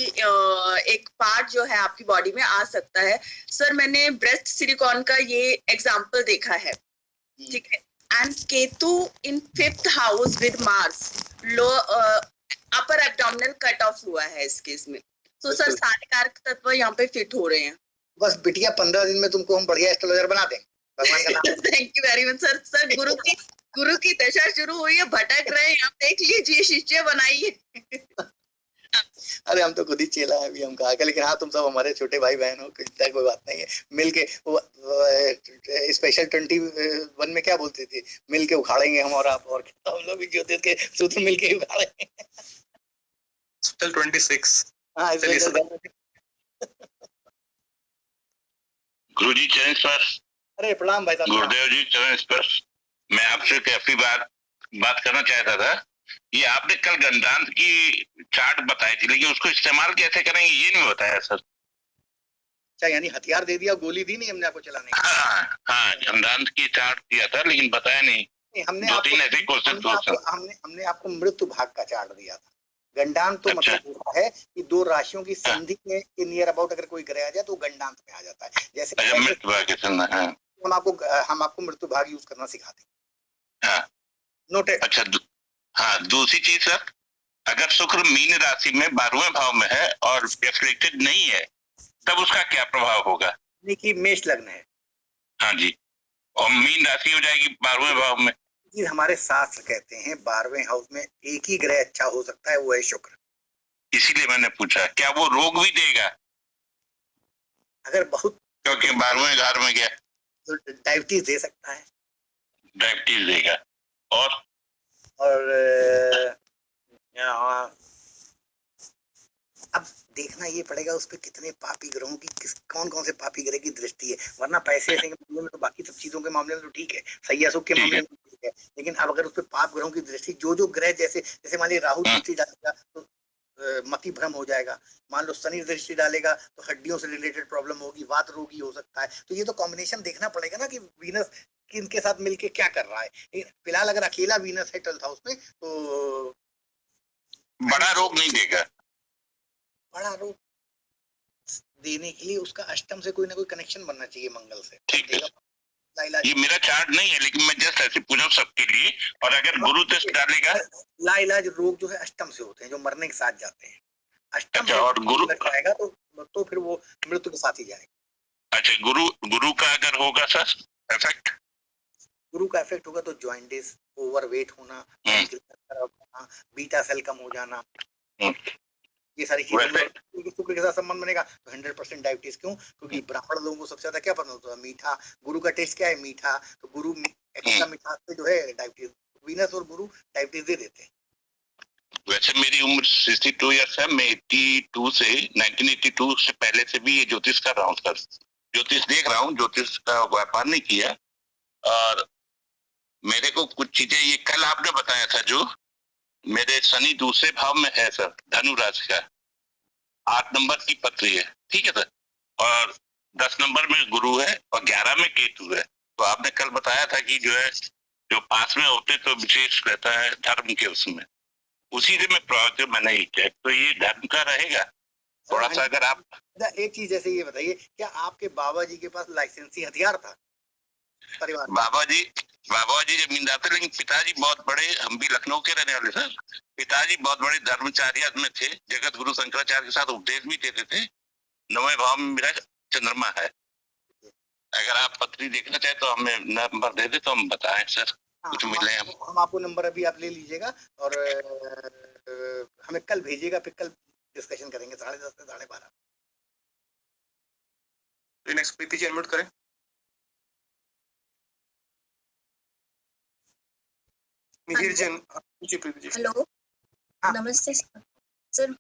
S9: एक पार्ट जो है आपकी बॉडी में आ सकता है। सर मैंने ब्रेस्ट सिलिकॉन का ये एग्जांपल देखा है, ठीक है। And Ketu in 5th house with Mars, low upper abdominal cut off हुआ है इस केस में। तो सर सारे कारक तत्व यहाँ पे फिट हो रहे हैं।
S1: बस बिटिया 15 दिन में तुमको हम बढ़िया एस्ट्रोलॉजर बना देंगे, भगवान का नाम।
S9: Thank you very much sir. Sir गुरु की दशा शुरू हुई है, भटक रहे हैं, आप देख लीजिए, शिष्य बनाइए।
S1: अरे हम तो खुद ही चेला है अभी, हम कहा के, लेकिन हाँ तुम सब हमारे छोटे भाई बहन हो, कोई बात नहीं है। मिलके वो स्पेशल 21 में क्या बोलते थे, मिलके उखाड़ेंगे हम और आप, और क्या हम लोग भी ज्योतिष के सूत्र मिलके उखाड़ेंगे।
S5: स्पेशल 26।
S1: हाँ
S10: गुरु जी चरण स्पर्श।
S1: अरे प्रणाम भाई साहब।
S10: गुरुदेव जी चरण स्पर्श। मैं आपसे काफी बात करना चाहता था। ये आपने कल गंडांत की चार्ट बताई थी, लेकिन उसको इस्तेमाल कैसे करेंगे ये नहीं बताया सर।
S1: अच्छा, यानी हथियार दे दिया, गोली दी नहीं हमने आपको चलाने की।
S10: हाँ गंडांत की चार्ट दिया था लेकिन बताया नहीं।
S1: हमने
S10: 2-3 ऐसे क्वेश्चन
S1: हमने आपको मृत्यु भाग का चार्ट दिया था। गंडांत तो मतलब होता है कि 2 राशियों की संधि में के नियर अबाउट अगर कोई ग्रह आ जाए तो गंडांत में आ जाता है। जैसे
S10: मृत्यु भाग
S1: हम आपको मृत्यु भाग यूज करना सिखाते हैं।
S10: हाँ
S1: नोटेड।
S10: अच्छा हाँ, दूसरी चीज सर, अगर शुक्र मीन राशि में 12वें भाव में है और एफिलिएटेड नहीं है तब उसका क्या प्रभाव होगा?
S1: देखिए मेष लग्न है।
S10: हाँ जी, और मीन राशि हो जाएगी 12वें भाव में।
S1: जी हमारे शास्त्र कहते हैं 12वें हाउस में एक ही ग्रह अच्छा हो सकता है, वो है शुक्र।
S10: इसीलिए मैंने पूछा क्या वो रोग भी देगा?
S1: अगर बहुत,
S10: क्योंकि 12वें घर में गया
S1: तो डायबिटीज दे सकता है।
S10: डायबिटीज देगा। और
S1: अब देखना ये पड़ेगा उस पर कितने पापी ग्रहों की, कौन कौन से पापी ग्रह की दृष्टि है। वरना पैसे के मामले में तो, बाकी सब चीजों के मामले में तो ठीक है, सैया सुख के मामले में ठीक है, लेकिन अब अगर उस पर पाप ग्रहों की दृष्टि, जो ग्रह जैसे मान लीजिए राहु दृष्टि जाएगा तो मति भ्रम हो जाएगा। मान लो शनि दृष्टि डालेगा तो हड्डियों से रिलेटेड प्रॉब्लम होगी, वात रोगी हो सकता है। तो ये तो कॉम्बिनेशन देखना पड़ेगा ना कि वीनस किनके साथ मिलके क्या कर रहा है। फिलहाल अगर अकेला वीनस है 12th हाउस में तो
S10: बड़ा रोग नहीं देगा।
S1: बड़ा रोग देने के लिए उसका अष्टम से कोई ना कोई कनेक्शन बनना चाहिए मंगल से।
S10: ठीक है,
S1: लाइलाज
S10: ये मेरा चार्ट नहीं है, लेकिन मैं जस्ट ऐसे पूछा सबके लिए। और अगर गुरु टेस्ट डालेगा,
S1: लाइलाज रोग जो है अष्टम से होते हैं, जो मरने के साथ जाते हैं। अष्टम
S10: अच्छा,
S1: से
S10: और गुरु
S1: लग जाएगा तो फिर वो मृत्यु के साथ ही जाएगा।
S10: अच्छा, गुरु का अगर होगा सर इफेक्ट,
S1: गुरु का इफेक्ट होगा तो जॉइंटिस, ओवरवेट होना, खराब होना, बीटा सेल कम हो जाना, ये सारी चीजें। शुक्र के साथ संबंध बनेगा तो 100% डायबिटीज। क्यों? क्योंकि ब्राह्मण लोगों को सबसे ज्यादा क्या पसंद होता है? मीठा। गुरु का टेस्ट क्या है? मीठा। तो गुरु एक्स्ट्रा मिठास से जो है डायबिटीज, वीनस और गुरु डायबिटीज दे देते हैं।
S10: वैसे मेरी उम्र 62 ईयर्स है। मैं 1982 से पहले से भी ये ज्योतिष कर रहा हूँ सर, ज्योतिष देख रहा हूँ, ज्योतिष का व्यापार नहीं किया। और मेरे को कुछ चीजें, ये कल आपने बताया था, जो मेरे शनि दूसरे भाव में है सर, धनु राशि का 8 नंबर की पत्री है, ठीक है सर, और 10 नंबर में गुरु है और 11 में केतु है। तो आपने कल बताया था कि जो है, जो पास में होते तो विशेष रहता है धर्म के, उसमें उसी से मैं प्रभावित, मैंने ही चेक, तो ये धर्म का रहेगा थोड़ा सा। अगर आप
S1: एक चीज जैसे ये बताइए, क्या आपके बाबा जी के पास लाइसेंसी हथियार था परिवार?
S10: बाबा जी जमींदार थे, लेकिन पिताजी बहुत बड़े, हम भी लखनऊ के रहने वाले सर, पिताजी बहुत बड़े धर्मचार्य में थे, जगत गुरु शंकराचार्य के साथ उपदेश भी देते थे। 9वें भाव में मेरा चंद्रमा है। अगर आप पत्री देखना चाहे तो हमें नंबर दे दे तो हम बताएं सर, कुछ मिले
S1: हम आपको नंबर अभी आप ले लीजिएगा और हमें कल भेजिएगा, फिर कल डिस्कशन करेंगे 10:30 से 12:30।
S5: नेक्स्ट प्रीति जी अनम्यूट करें। मिहिर जी, प्रीति जी।
S11: हेलो, नमस्ते सर। सर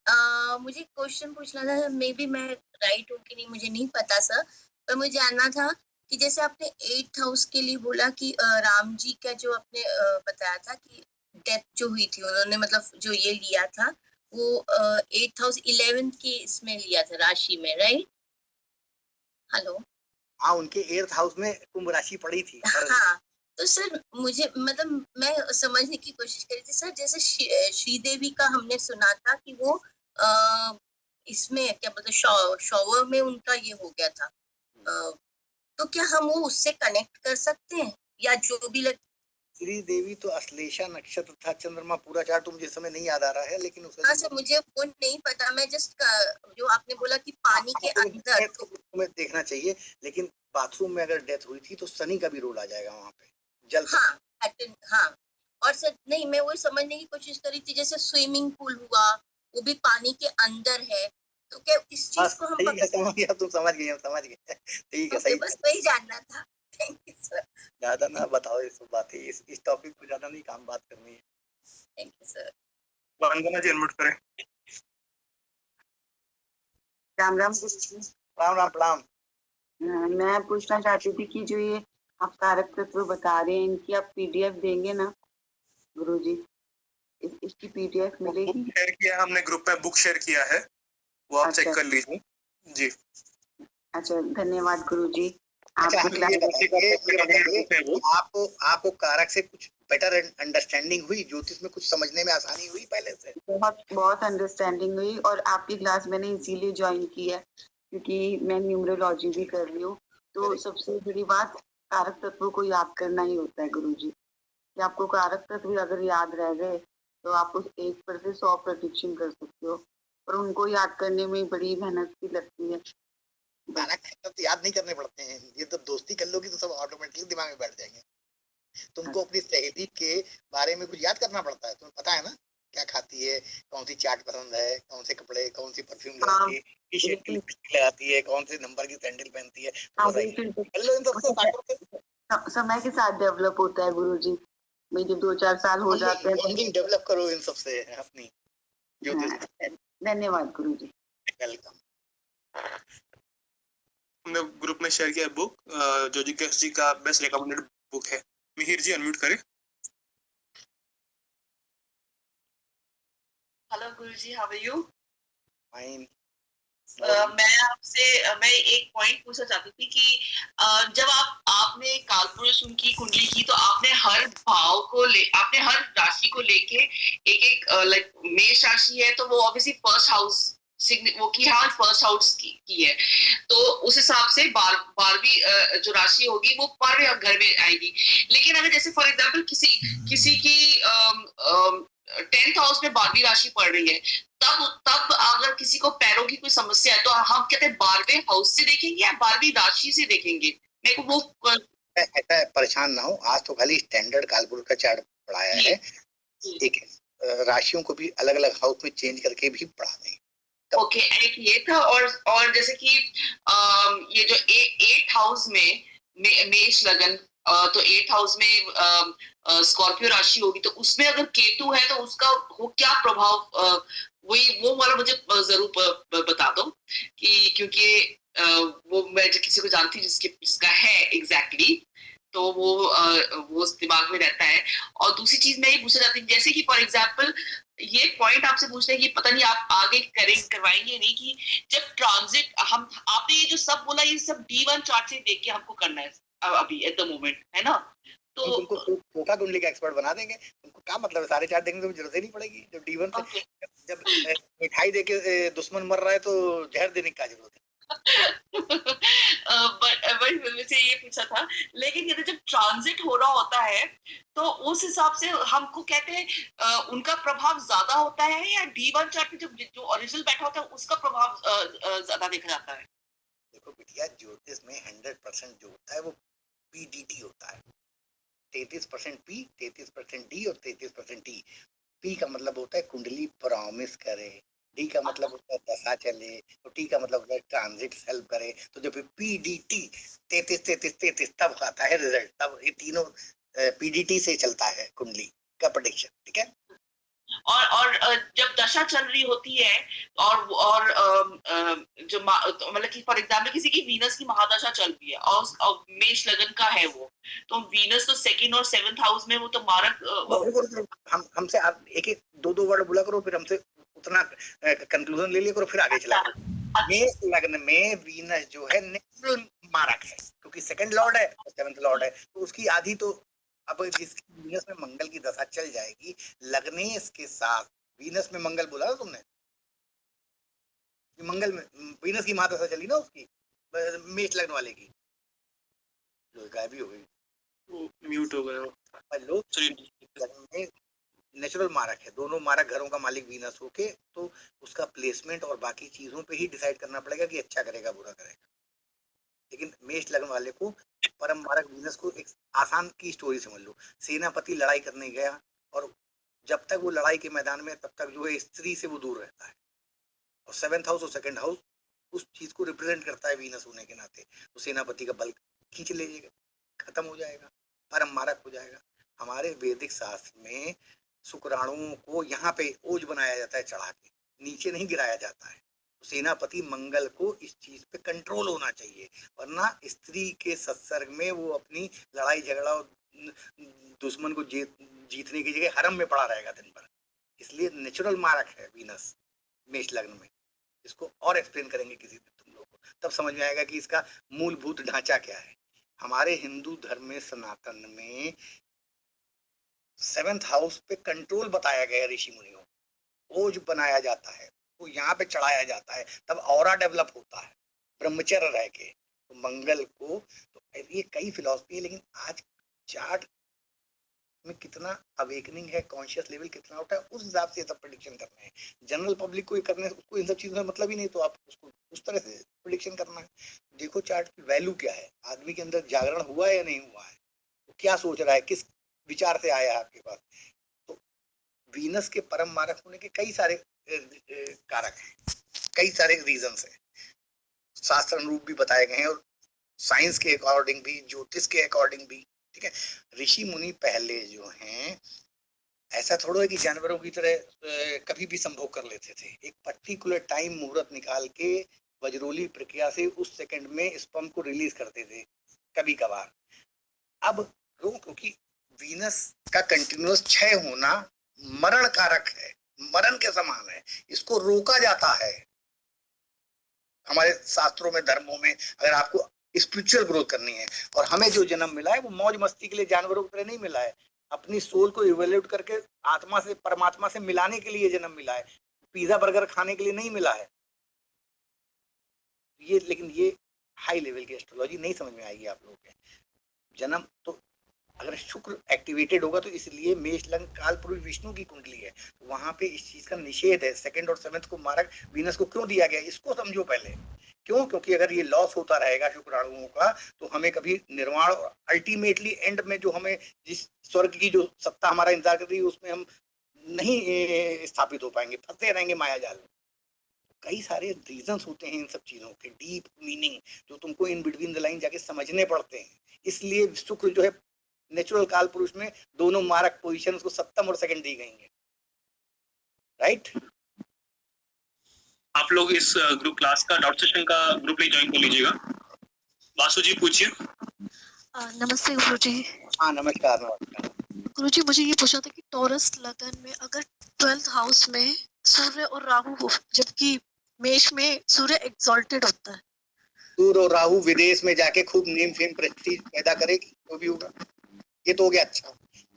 S11: मुझे क्वेश्चन पूछना था, मे बी मैं राइट हूँ कि नहीं मुझे नहीं पता सर, पर मुझे जानना था कि जैसे आपने 8th हाउस के लिए बोला कि राम जी का जो आपने बताया था कि डेथ जो हुई थी उन्होंने, मतलब जो ये लिया था वो 8th हाउस 11th की इसमें लिया था, राशि में, राइट? हेलो,
S1: हाँ, उनके 8th हाउस में कुंभ राशि पड़ी थी।
S11: हाँ, तो सर मुझे, मतलब मैं समझने की कोशिश करी थी सर, जैसे श्रीदेवी का हमने सुना था कि वो इसमें क्या बोलते शॉवर में उनका ये हो गया था, तो क्या हम वो उससे कनेक्ट कर सकते हैं या जो भी
S1: श्रीदेवी तो अश्लेषा नक्षत्र था, चंद्रमा पूरा चार्ट तो मुझे समय नहीं याद आ रहा है, लेकिन उसका
S11: हाँ सर मुझे वो नहीं पता, मैं जस्ट जो आपने बोला कि पानी के अंदर तो
S1: तुम्हें देखना चाहिए, लेकिन बाथरूम में अगर डेथ हुई थी तो शनि का भी रोल आ जाएगा वहाँ पे, जल।
S11: हाँ, और सर नहीं, मैं वो समझने की कोशिश करी थी, जैसे स्विमिंग पूल हुआ वो भी पानी के अंदर है, तो क्या इस चीज को हम
S1: समझ गया, तुम समझ गए, ठीक है, सही।
S11: बस वही जानना था। Thank you sir.
S1: ज्यादा ना बताओ ये सब बातें, इस टॉपिक पे ज्यादा नहीं काम बात करनी है।
S11: Thank you sir.
S5: Vandana ji unmute करें।
S12: राम राम।
S1: राम राम, प्रणाम।
S12: मैं पूछना चाहती थी कि जो ये आप कारक तत्व बता रहे हैं, इनकी आप पीडीएफ देंगे ना गुरुजी? इसकी पीडीएफ मिलेगी?
S5: शेयर किया हमने ग्रुप में, बुक शेयर किया है, वो आप चेक कर लीजिए जी।
S12: अच्छा, धन्यवाद गुरुजी।
S1: आपको कारक से कुछ बेटर अंडरस्टैंडिंग हुई, ज्योतिष में कुछ समझने में आसानी हुई पहले से?
S12: बहुत अंडरस्टैंडिंग हुई, और आपकी क्लास मैंने इसीलिए ज्वाइन की है क्योंकि मैं न्यूमरोलॉजी भी कर रही हूँ। तो सबसे बड़ी बात कारक तत्व को याद करना ही होता है गुरुजी, कि आपको कारक तत्व अगर याद रह गए तो आप उस 1 से 100 प्रेडिक्शन कर सकते हो, और उनको याद करने में बड़ी मेहनत भी लगती है।
S1: तो याद नहीं करने पड़ते हैं, ये तो दोस्ती कर लोगी तो सब ऑटोमेटिकली दिमाग में बैठ जाएंगे। तुमको अपनी सहेली के बारे में कुछ याद करना पड़ता है, तुम्हें पता है ना क्या खाती है, कौन सी चाट पसंद है, कौन से कपड़े, कौन सी परफ्यूम लगाती है, किस शेड की लिपस्टिक लगाती है, कौन से नंबर की सैंडल पहनती है।
S12: समय के साथ डेवलप होता है गुरुजी, मेरे 2-4 साल हो जाते हैं।
S1: डेवलप करो इन सबसे अपनी।
S12: धन्यवाद गुरुजी।
S1: वेलकम।
S5: हमने ग्रुप में शेयर किया बुक, जो जी का बेस्ट रिकमेंडेड बुक है। मिहिर जी अनम्यूट करें।
S9: हेलो गुरुजी, हाउ आर यू?
S1: फाइन।
S9: मैं एक पॉइंट पूछना चाहती थी कि जब आपने कालपुरुष उनकी कुंडली की तो आपने हर भाव को आपने हर राशि को लेके एक लाइक मेष राशि है तो वो ऑब्वियसली फर्स्ट हाउस वो की हाँ फर्स्ट हाउस की है, तो उस हिसाब से 12वीं जो राशि होगी वो पर घर में आएगी। लेकिन अगर जैसे फॉर एग्जाम्पल किसी की 10th हाउस में 12वीं राशि पड़ रही है, तब अगर किसी को पैरों की कोई समस्या है तो हम कहते हैं 12वें हाउस से देखेंगे या 12वीं राशि से देखेंगे? मेरे को वो
S1: ऐसा परेशान ना हो, आज तो खाली स्टैंडर्ड कालपुरुष का चार्ट पढ़ाया है, एक राशियों को भी अलग अलग हाउस में चेंज करके भी पढ़ा देंगे।
S9: ओके, एक ये था और जैसे कि ये जो 8th हाउस में मेष लगन, तो 8th हाउस में स्कॉर्पियो राशि होगी, तो उसमें अगर केतु है तो उसका वो क्या प्रभाव, वो वाला मुझे जरूर बता दो कि क्योंकि वो मैं किसी को जानती जिसका है एग्जैक्टली, तो वो दिमाग में रहता है। और दूसरी चीज मैं ये पूछना चाहती हूँ, जैसे कि फॉर एग्जाम्पल ये पॉइंट आपसे पूछना है कि पता नहीं आप आगे करवाएंगे नहीं, कि जब ट्रांजिट आपने ये जो सब बोला ये सब D1 चार्ट से देख के हमको करना है अभी एट द मोमेंट, है ना? तो
S1: उनको छोटा कुंडली का एक्सपर्ट बना देंगे। उनको क्या मतलब है, सारे चार्ट देखने की जरूरत ही नहीं पड़ेगी। जब D1 से जब मिठाई देके दुश्मन मर रहा है तो जहर देने की क्या जरूरत है?
S9: बट मुझे ये पूछा था, लेकिन ये जब ट्रांजिट हो रहा होता है तो उस हिसाब से हमको कहते हैं उनका प्रभाव ज्यादा होता है या D1 चार्ट में जो ओरिजिनल बैठा होता है उसका प्रभाव ज्यादा देखा जाता है?
S1: देखो बिटिया, ज्योतिष में 100% जो होता है वो PDT होता है। 33% P, 33% D और 33% T। P का मतलब होता है कुंडली प्रॉमिस करे, D का मतलब होता है दशा चले, और T का मतलब होता है ट्रांजिट हेल्प करे। तो जब PDT 33 तब आता है रिजल्ट, तब ये तीनों PDT से चलता है कुंडली का प्रेडिक्शन, ठीक है?
S9: और जब दशा चल रही होती है और जो मतलब कि फॉर एग्जाम्पल किसी की वीनस की महादशा चल रही है और मेष लगन का है वो, तो वीनस तो 2nd और 7th हाउस में वो तो मारक
S1: हमसे आप एक दो वर्ड बोला करो, फिर हमसे उतना कंक्लूजन ले लिया करो, फिर आगे चला करो। मेष लग्न में वीनस जो है नेचुरल मारक है, क्योंकि 2nd लॉर्ड है और 7th लॉर्ड है, तो उसकी आधी तो अब जिसकी वीनस में मंगल की दशा चल जाएगी, लग्नेश के साथ वीनस में मंगल बोला ना तुमने, मंगल में वीनस की महादशा चली ना उसकी, मेष लग्न वाले की, जो गायब भी हो गई,
S5: म्यूट हो गया।
S1: नेचुरल मारक है, दोनों मारक घरों का मालिक वीनस होके, तो उसका प्लेसमेंट और बाकी चीजों पे ही डिसाइड करना पड़ेगा कि अच्छा करेगा बुरा करेगा। लेकिन मेष लग्न वाले को परम मारक वीनस को एक आसान की स्टोरी समझ लो। सेनापति लड़ाई करने गया और जब तक वो लड़ाई के मैदान में तब तक जो है स्त्री से वो दूर रहता है, और 7th हाउस और 2nd हाउस उस चीज को रिप्रेजेंट करता है वीनस होने के नाते, तो सेनापति का बल खींच लीजिएगा, खत्म हो जाएगा, परम मारक हो जाएगा। हमारे वैदिक शास्त्र में शुक्राणुओं को यहाँ पे ओज बनाया जाता है, चढ़ा के नीचे नहीं गिराया जाता है। तो सेनापति मंगल को इस चीज पे कंट्रोल होना चाहिए, वरना स्त्री के सत्सर्ग में वो अपनी लड़ाई झगड़ा और दुश्मन को जीतने की जगह हरम में पड़ा रहेगा दिन भर। इसलिए नेचुरल मारक है वीनस मेष लग्न में। इसको और एक्सप्लेन करेंगे किसी दिन तुम लोग को, तब समझ में आएगा कि इसका मूलभूत ढांचा क्या है। हमारे हिंदू धर्म में सनातन में 7th हाउस पे कंट्रोल बताया गया ऋषि मुनियों, ओज बनाया जाता है, वो यहाँ पे चढ़ाया जाता है, तब ऑरा डेवलप होता है ब्रह्मचर्य रह के। तो मंगल को तो ये कई फिलॉसफी है, लेकिन आज चार्ट में कितना अवेकनिंग है, कॉन्शियस लेवल कितना होता है, उस हिसाब से सब प्रेडिक्शन करना है। जनरल पब्लिक को करने उसको इन सब चीजों में मतलब ही नहीं, तो आप उसको उस तरह से प्रेडिक्शन करना है। देखो चार्ट की वैल्यू क्या है, आदमी के अंदर जागरण हुआ है या नहीं हुआ है, तो क्या सोच रहा है, किस विचार से आया है आपके पास। तो वीनस के परम मारक होने के कई सारे कारक हैं, कई सारे रीजंस हैं, शास्त्र अनुरूप भी बताए गए हैं और साइंस के अकॉर्डिंग भी, ज्योतिष के अकॉर्डिंग भी, ठीक है। ऋषि मुनि पहले जो हैं ऐसा थोड़ा है कि जानवरों की तरह कभी भी संभोग कर लेते थे, एक पर्टिकुलर टाइम मुहूर्त निकाल के वज्रोली प्रक्रिया से उस सेकंड में स्पर्म को रिलीज करते थे कभी कभार। अब क्योंकि वीनस का कंटिन्यूअस क्षय होना मरण कारक है, मरण के समान है, इसको रोका जाता है। हमारे शास्त्रों में, धर्मों में, अगर आपको स्पिरिचुअल ग्रोथ करनी है, और हमें जो जन्म मिला है वो मौज मस्ती के लिए जानवरों की तरह नहीं मिला है, अपनी सोल को इवैल्यूएट करके आत्मा से, परमात्मा से मिलाने के लिए जन्म मिला है, पिज्जा बर्गर खाने के लिए नहीं मिला है ये। लेकिन ये हाई लेवल की एस्ट्रोलॉजी नहीं समझ में आएगी आप लोगों के। जन्म तो अगर शुक्र एक्टिवेटेड होगा तो, इसलिए मेष लग्न काल पुरुष विष्णु की कुंडली है, तो वहां पे इस चीज का निषेध है। सेकंड और सेवंथ को मारक वीनस को क्यों दिया गया, इसको समझो पहले। क्यों? क्योंकि अगर ये लॉस होता रहेगा शुक्राणुओं का, तो हमें कभी निर्वाण, अल्टीमेटली एंड में जो हमें जिस स्वर्ग की जो सत्ता हमारा इंतजार कर रही है, उसमें हम नहीं स्थापित हो पाएंगे, फंसे रहेंगे माया जाल में। कई सारे रीजंस होते हैं इन सब चीजों के, डीप मीनिंग जो तुमको इन बिटवीन द लाइन जाके समझने पड़ते हैं। इसलिए शुक्र जो है नेचुरल काल पुरुष में दोनों मारक पोजीशन उसको सप्तम और सेकंड दी गई हैं, राइट।
S2: आप लोग इस ग्रुप क्लास का डॉट सेशन का ग्रुप में ज्वाइन कर लीजिएगा। वासु जी पूछिए।
S13: नमस्ते गुरुजी।
S1: हाँ नमस्कार। नमस्कार
S13: गुरुजी, मुझे ये पूछना था कि टॉरस लगन में अगर 12th हाउस में सूर्य और राहु हो, जबकि मेष में सूर्य एक्सॉल्टेड होता है,
S1: सूर्य और राहु विदेश में जाके खूब नेम फेम प्रेस्टीज पैदा करेगी, तो भी होगा। ये तो हो गया। अच्छा,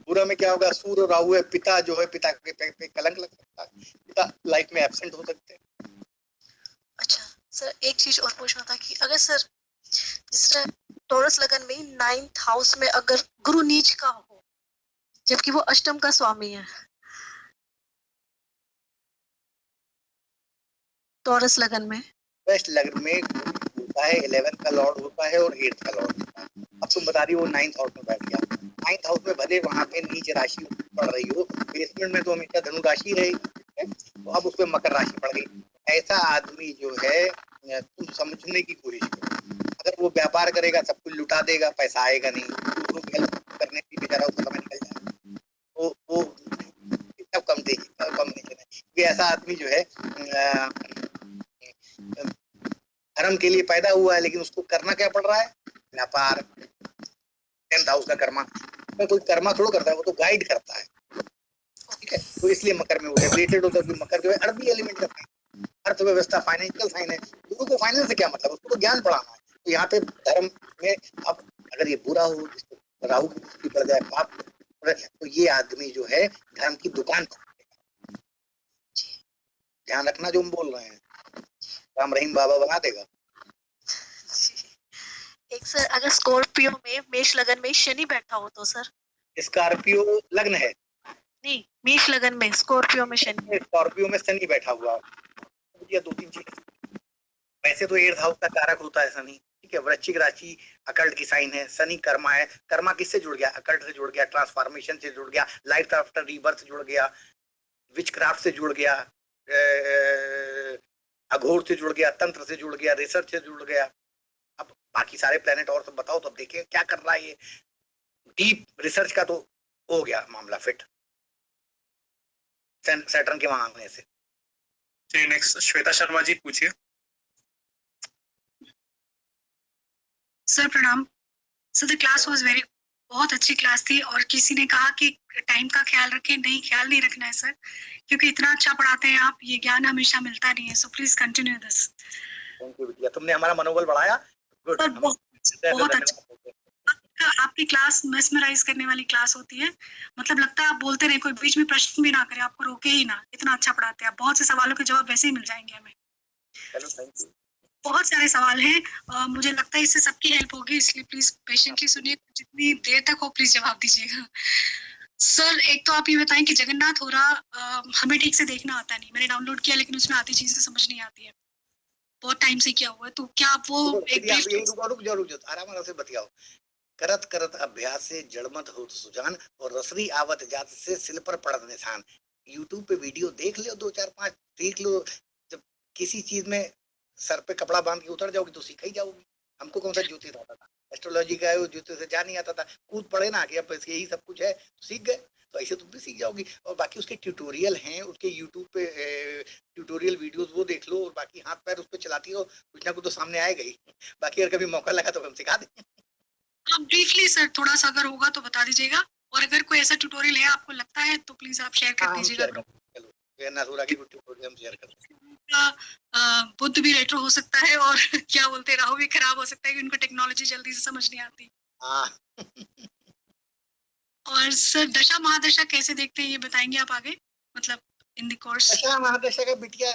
S1: बुरा में क्या होगा? सूर्य और राहु है, पिता जो है, पिता के पे कलंक लग सकता है, पिता लाइफ में एब्सेंट हो सकते हैं।
S13: अच्छा सर, एक चीज और पूछना था कि अगर सर जिस तरह टॉरस लगन में 9th हाउस में अगर गुरु नीच का हो, जबकि वो अष्टम का स्वामी है, टॉरस लगन में,
S1: वेस्ट लग्न में होता है, 11th का लॉर्ड होता है और 8th का लॉर्ड होता है। अब तुम बता रही हो 9th हाउस में बैठ गया। 9th हाउस में भले वहां पे नीच राशि पड़ रही हो, बेसमेंट में तो हमेशा धनु राशि रहेगी, तो अब उस पर मकर राशि पड़ गई। ऐसा आदमी जो है, तुम समझने की कोशिश करो। अगर वो व्यापार करेगा, सब कुछ लुटा देगा, पैसा आएगा नहीं, दूसरों की हेल्प करने की बेचारा उसका समय निकल जाएगा, तो वो कम देगी, कम नहीं करना। क्योंकि ऐसा आदमी जो है धर्म के लिए पैदा हुआ है, लेकिन उसको करना क्या पड़ रहा है? व्यापार। 10th हाउस का कर्मा, तो कोई कर्मा थोड़ा करता है, वो तो गाइड करता है, ठीक है। तो इसलिए मकर में वो रेगुलेटेड होता है। मकर जो है अर्थ एलिमेंट का साइन, अर्थव्यवस्था, फाइनेंशियल साइन है। गुरु को फाइनेंस से क्या मतलब? उसको तो ज्ञान पढ़ाना है। तो यहाँ पे धर्म में अब अगर ये बुरा हो, जिसको राहु की दृष्टि पड़ जाए, पाप, तो ये आदमी जो है धर्म की दुकान खोलेगा। ध्यान रखना जो हम बोल रहे हैं, राम रहीम बाबा बना देगा।
S13: एक सर अगर स्कॉर्पियो में मेष लगन में शनि बैठा हो तो सर?
S1: स्कॉर्पियो लग्न है,
S13: नहीं, मेष लगन में स्कॉर्पियो में शनि,
S1: स्कॉर्पियो में शनि बैठा हुआ, ये 2-3 चीज। वैसे तो 8th हाउस का कारक होता है शनि, ठीक है। वृश्चिक राशि अकल्ट की साइन है, शनि कर्मा है। कर्मा किससे जुड़ गया? अकल्ट से जुड़ गया, ट्रांसफॉर्मेशन से जुड़ गया, लाइफ आफ्टर रीबर्थ जुड़ गया, विचक्राफ्ट से जुड़ गया, अघोर से जुड़ गया, तंत्र से जुड़ गया, रिसर्च से जुड़ गया। अब बाकी सारे प्लेनेट और सब बताओ, तो अब देखिए क्या कर रहा है ये। डीप रिसर्च का तो हो गया मामला फिट सैटर्न के वहां आने से।
S2: चलिए नेक्स्ट श्वेता शर्मा जी पूछिए।
S14: सर प्रणाम। Sir the class was very, बहुत अच्छी क्लास थी, और किसी ने कहा कि टाइम का ख्याल रखें। नहीं, ख्याल नहीं रखना है सर, क्योंकि इतना अच्छा पढ़ाते हैं आप, ये ज्ञान हमेशा मिलता नहीं है। So please continue this.
S1: Thank you बिटिया, तुमने हमारा मनोबल बढ़ाया। गुड,
S14: बहुत अच्छा। आपकी क्लास मेस्मराइज करने वाली क्लास होती है, मतलब लगता है आप बोलते रहे, कोई बीच में प्रश्न भी ना करे, आपको रोके ही ना, इतना अच्छा पढ़ाते हैं आप। बहुत से सवालों के जवाब वैसे ही मिल जाएंगे हमें।
S1: चलो थैंक यू।
S14: बहुत सारे सवाल हैं, मुझे लगता है इससे सबकी हेल्प होगी, इसलिए प्लीज पेशेंटली सुनिए, जितनी देर तक हो प्लीज जवाब दीजिएगा। सर एक तो आप ये बताएं कि जगन्नाथ हो रहा हमें ठीक से देखना आता नहीं, मैंने डाउनलोड किया लेकिन उसमें आती चीजें समझ नहीं आती है, बहुत टाइम से किया हुआ है, तो क्या आप वो एक
S1: रुक जाओ, आराम से बतियाओ। करत करत अभ्यास से जड़मत हो सुजान, और रसरी आवत जात से सिल पर पड़त निशान। यूट्यूब पे वीडियो देख लो, 2-4-5 देख लो। जब किसी चीज में सर पे कपड़ा बांध के उतर जाओगी तो सीख ही जाओगी। हमको कौन सा ज्योतिष आता था? एस्ट्रोलॉजी का है, वो ज्योतिष से जा नहीं आता था, कूद पड़े ना कि अब यही सब कुछ है, तो सीख गए। तो ऐसे तुम भी सीख जाओगी। और बाकी उसके ट्यूटोरियल हैं, उसके यूट्यूब पे ट्यूटोरियल वीडियोस वो देख लो, और बाकी हाथ पैर उस पर चलाती हो, कुछ ना कुछ तो सामने आएगा ही। बाकी अगर कभी मौका लगा तो हम सिखा देंगे।
S14: आप ब्रीफली सर थोड़ा सा अगर होगा तो बता दीजिएगा, और अगर कोई ऐसा ट्यूटोरियल है आपको लगता है तो प्लीज आप शेयर कर दीजिएगा।
S1: नाथुरा की गुट्टी हम शेयर करते हैं।
S14: बुद्ध भी रेट्रो हो सकता है और क्या बोलते हैं राहु भी खराब हो सकता है कि उनको टेक्नोलॉजी जल्दी से समझ नहीं आती।
S1: हाँ
S14: और सर दशा महादशा कैसे देखते हैं ये बताएंगे आप आगे, मतलब इन द कोर्स?
S1: दशा महादशा का बिटिया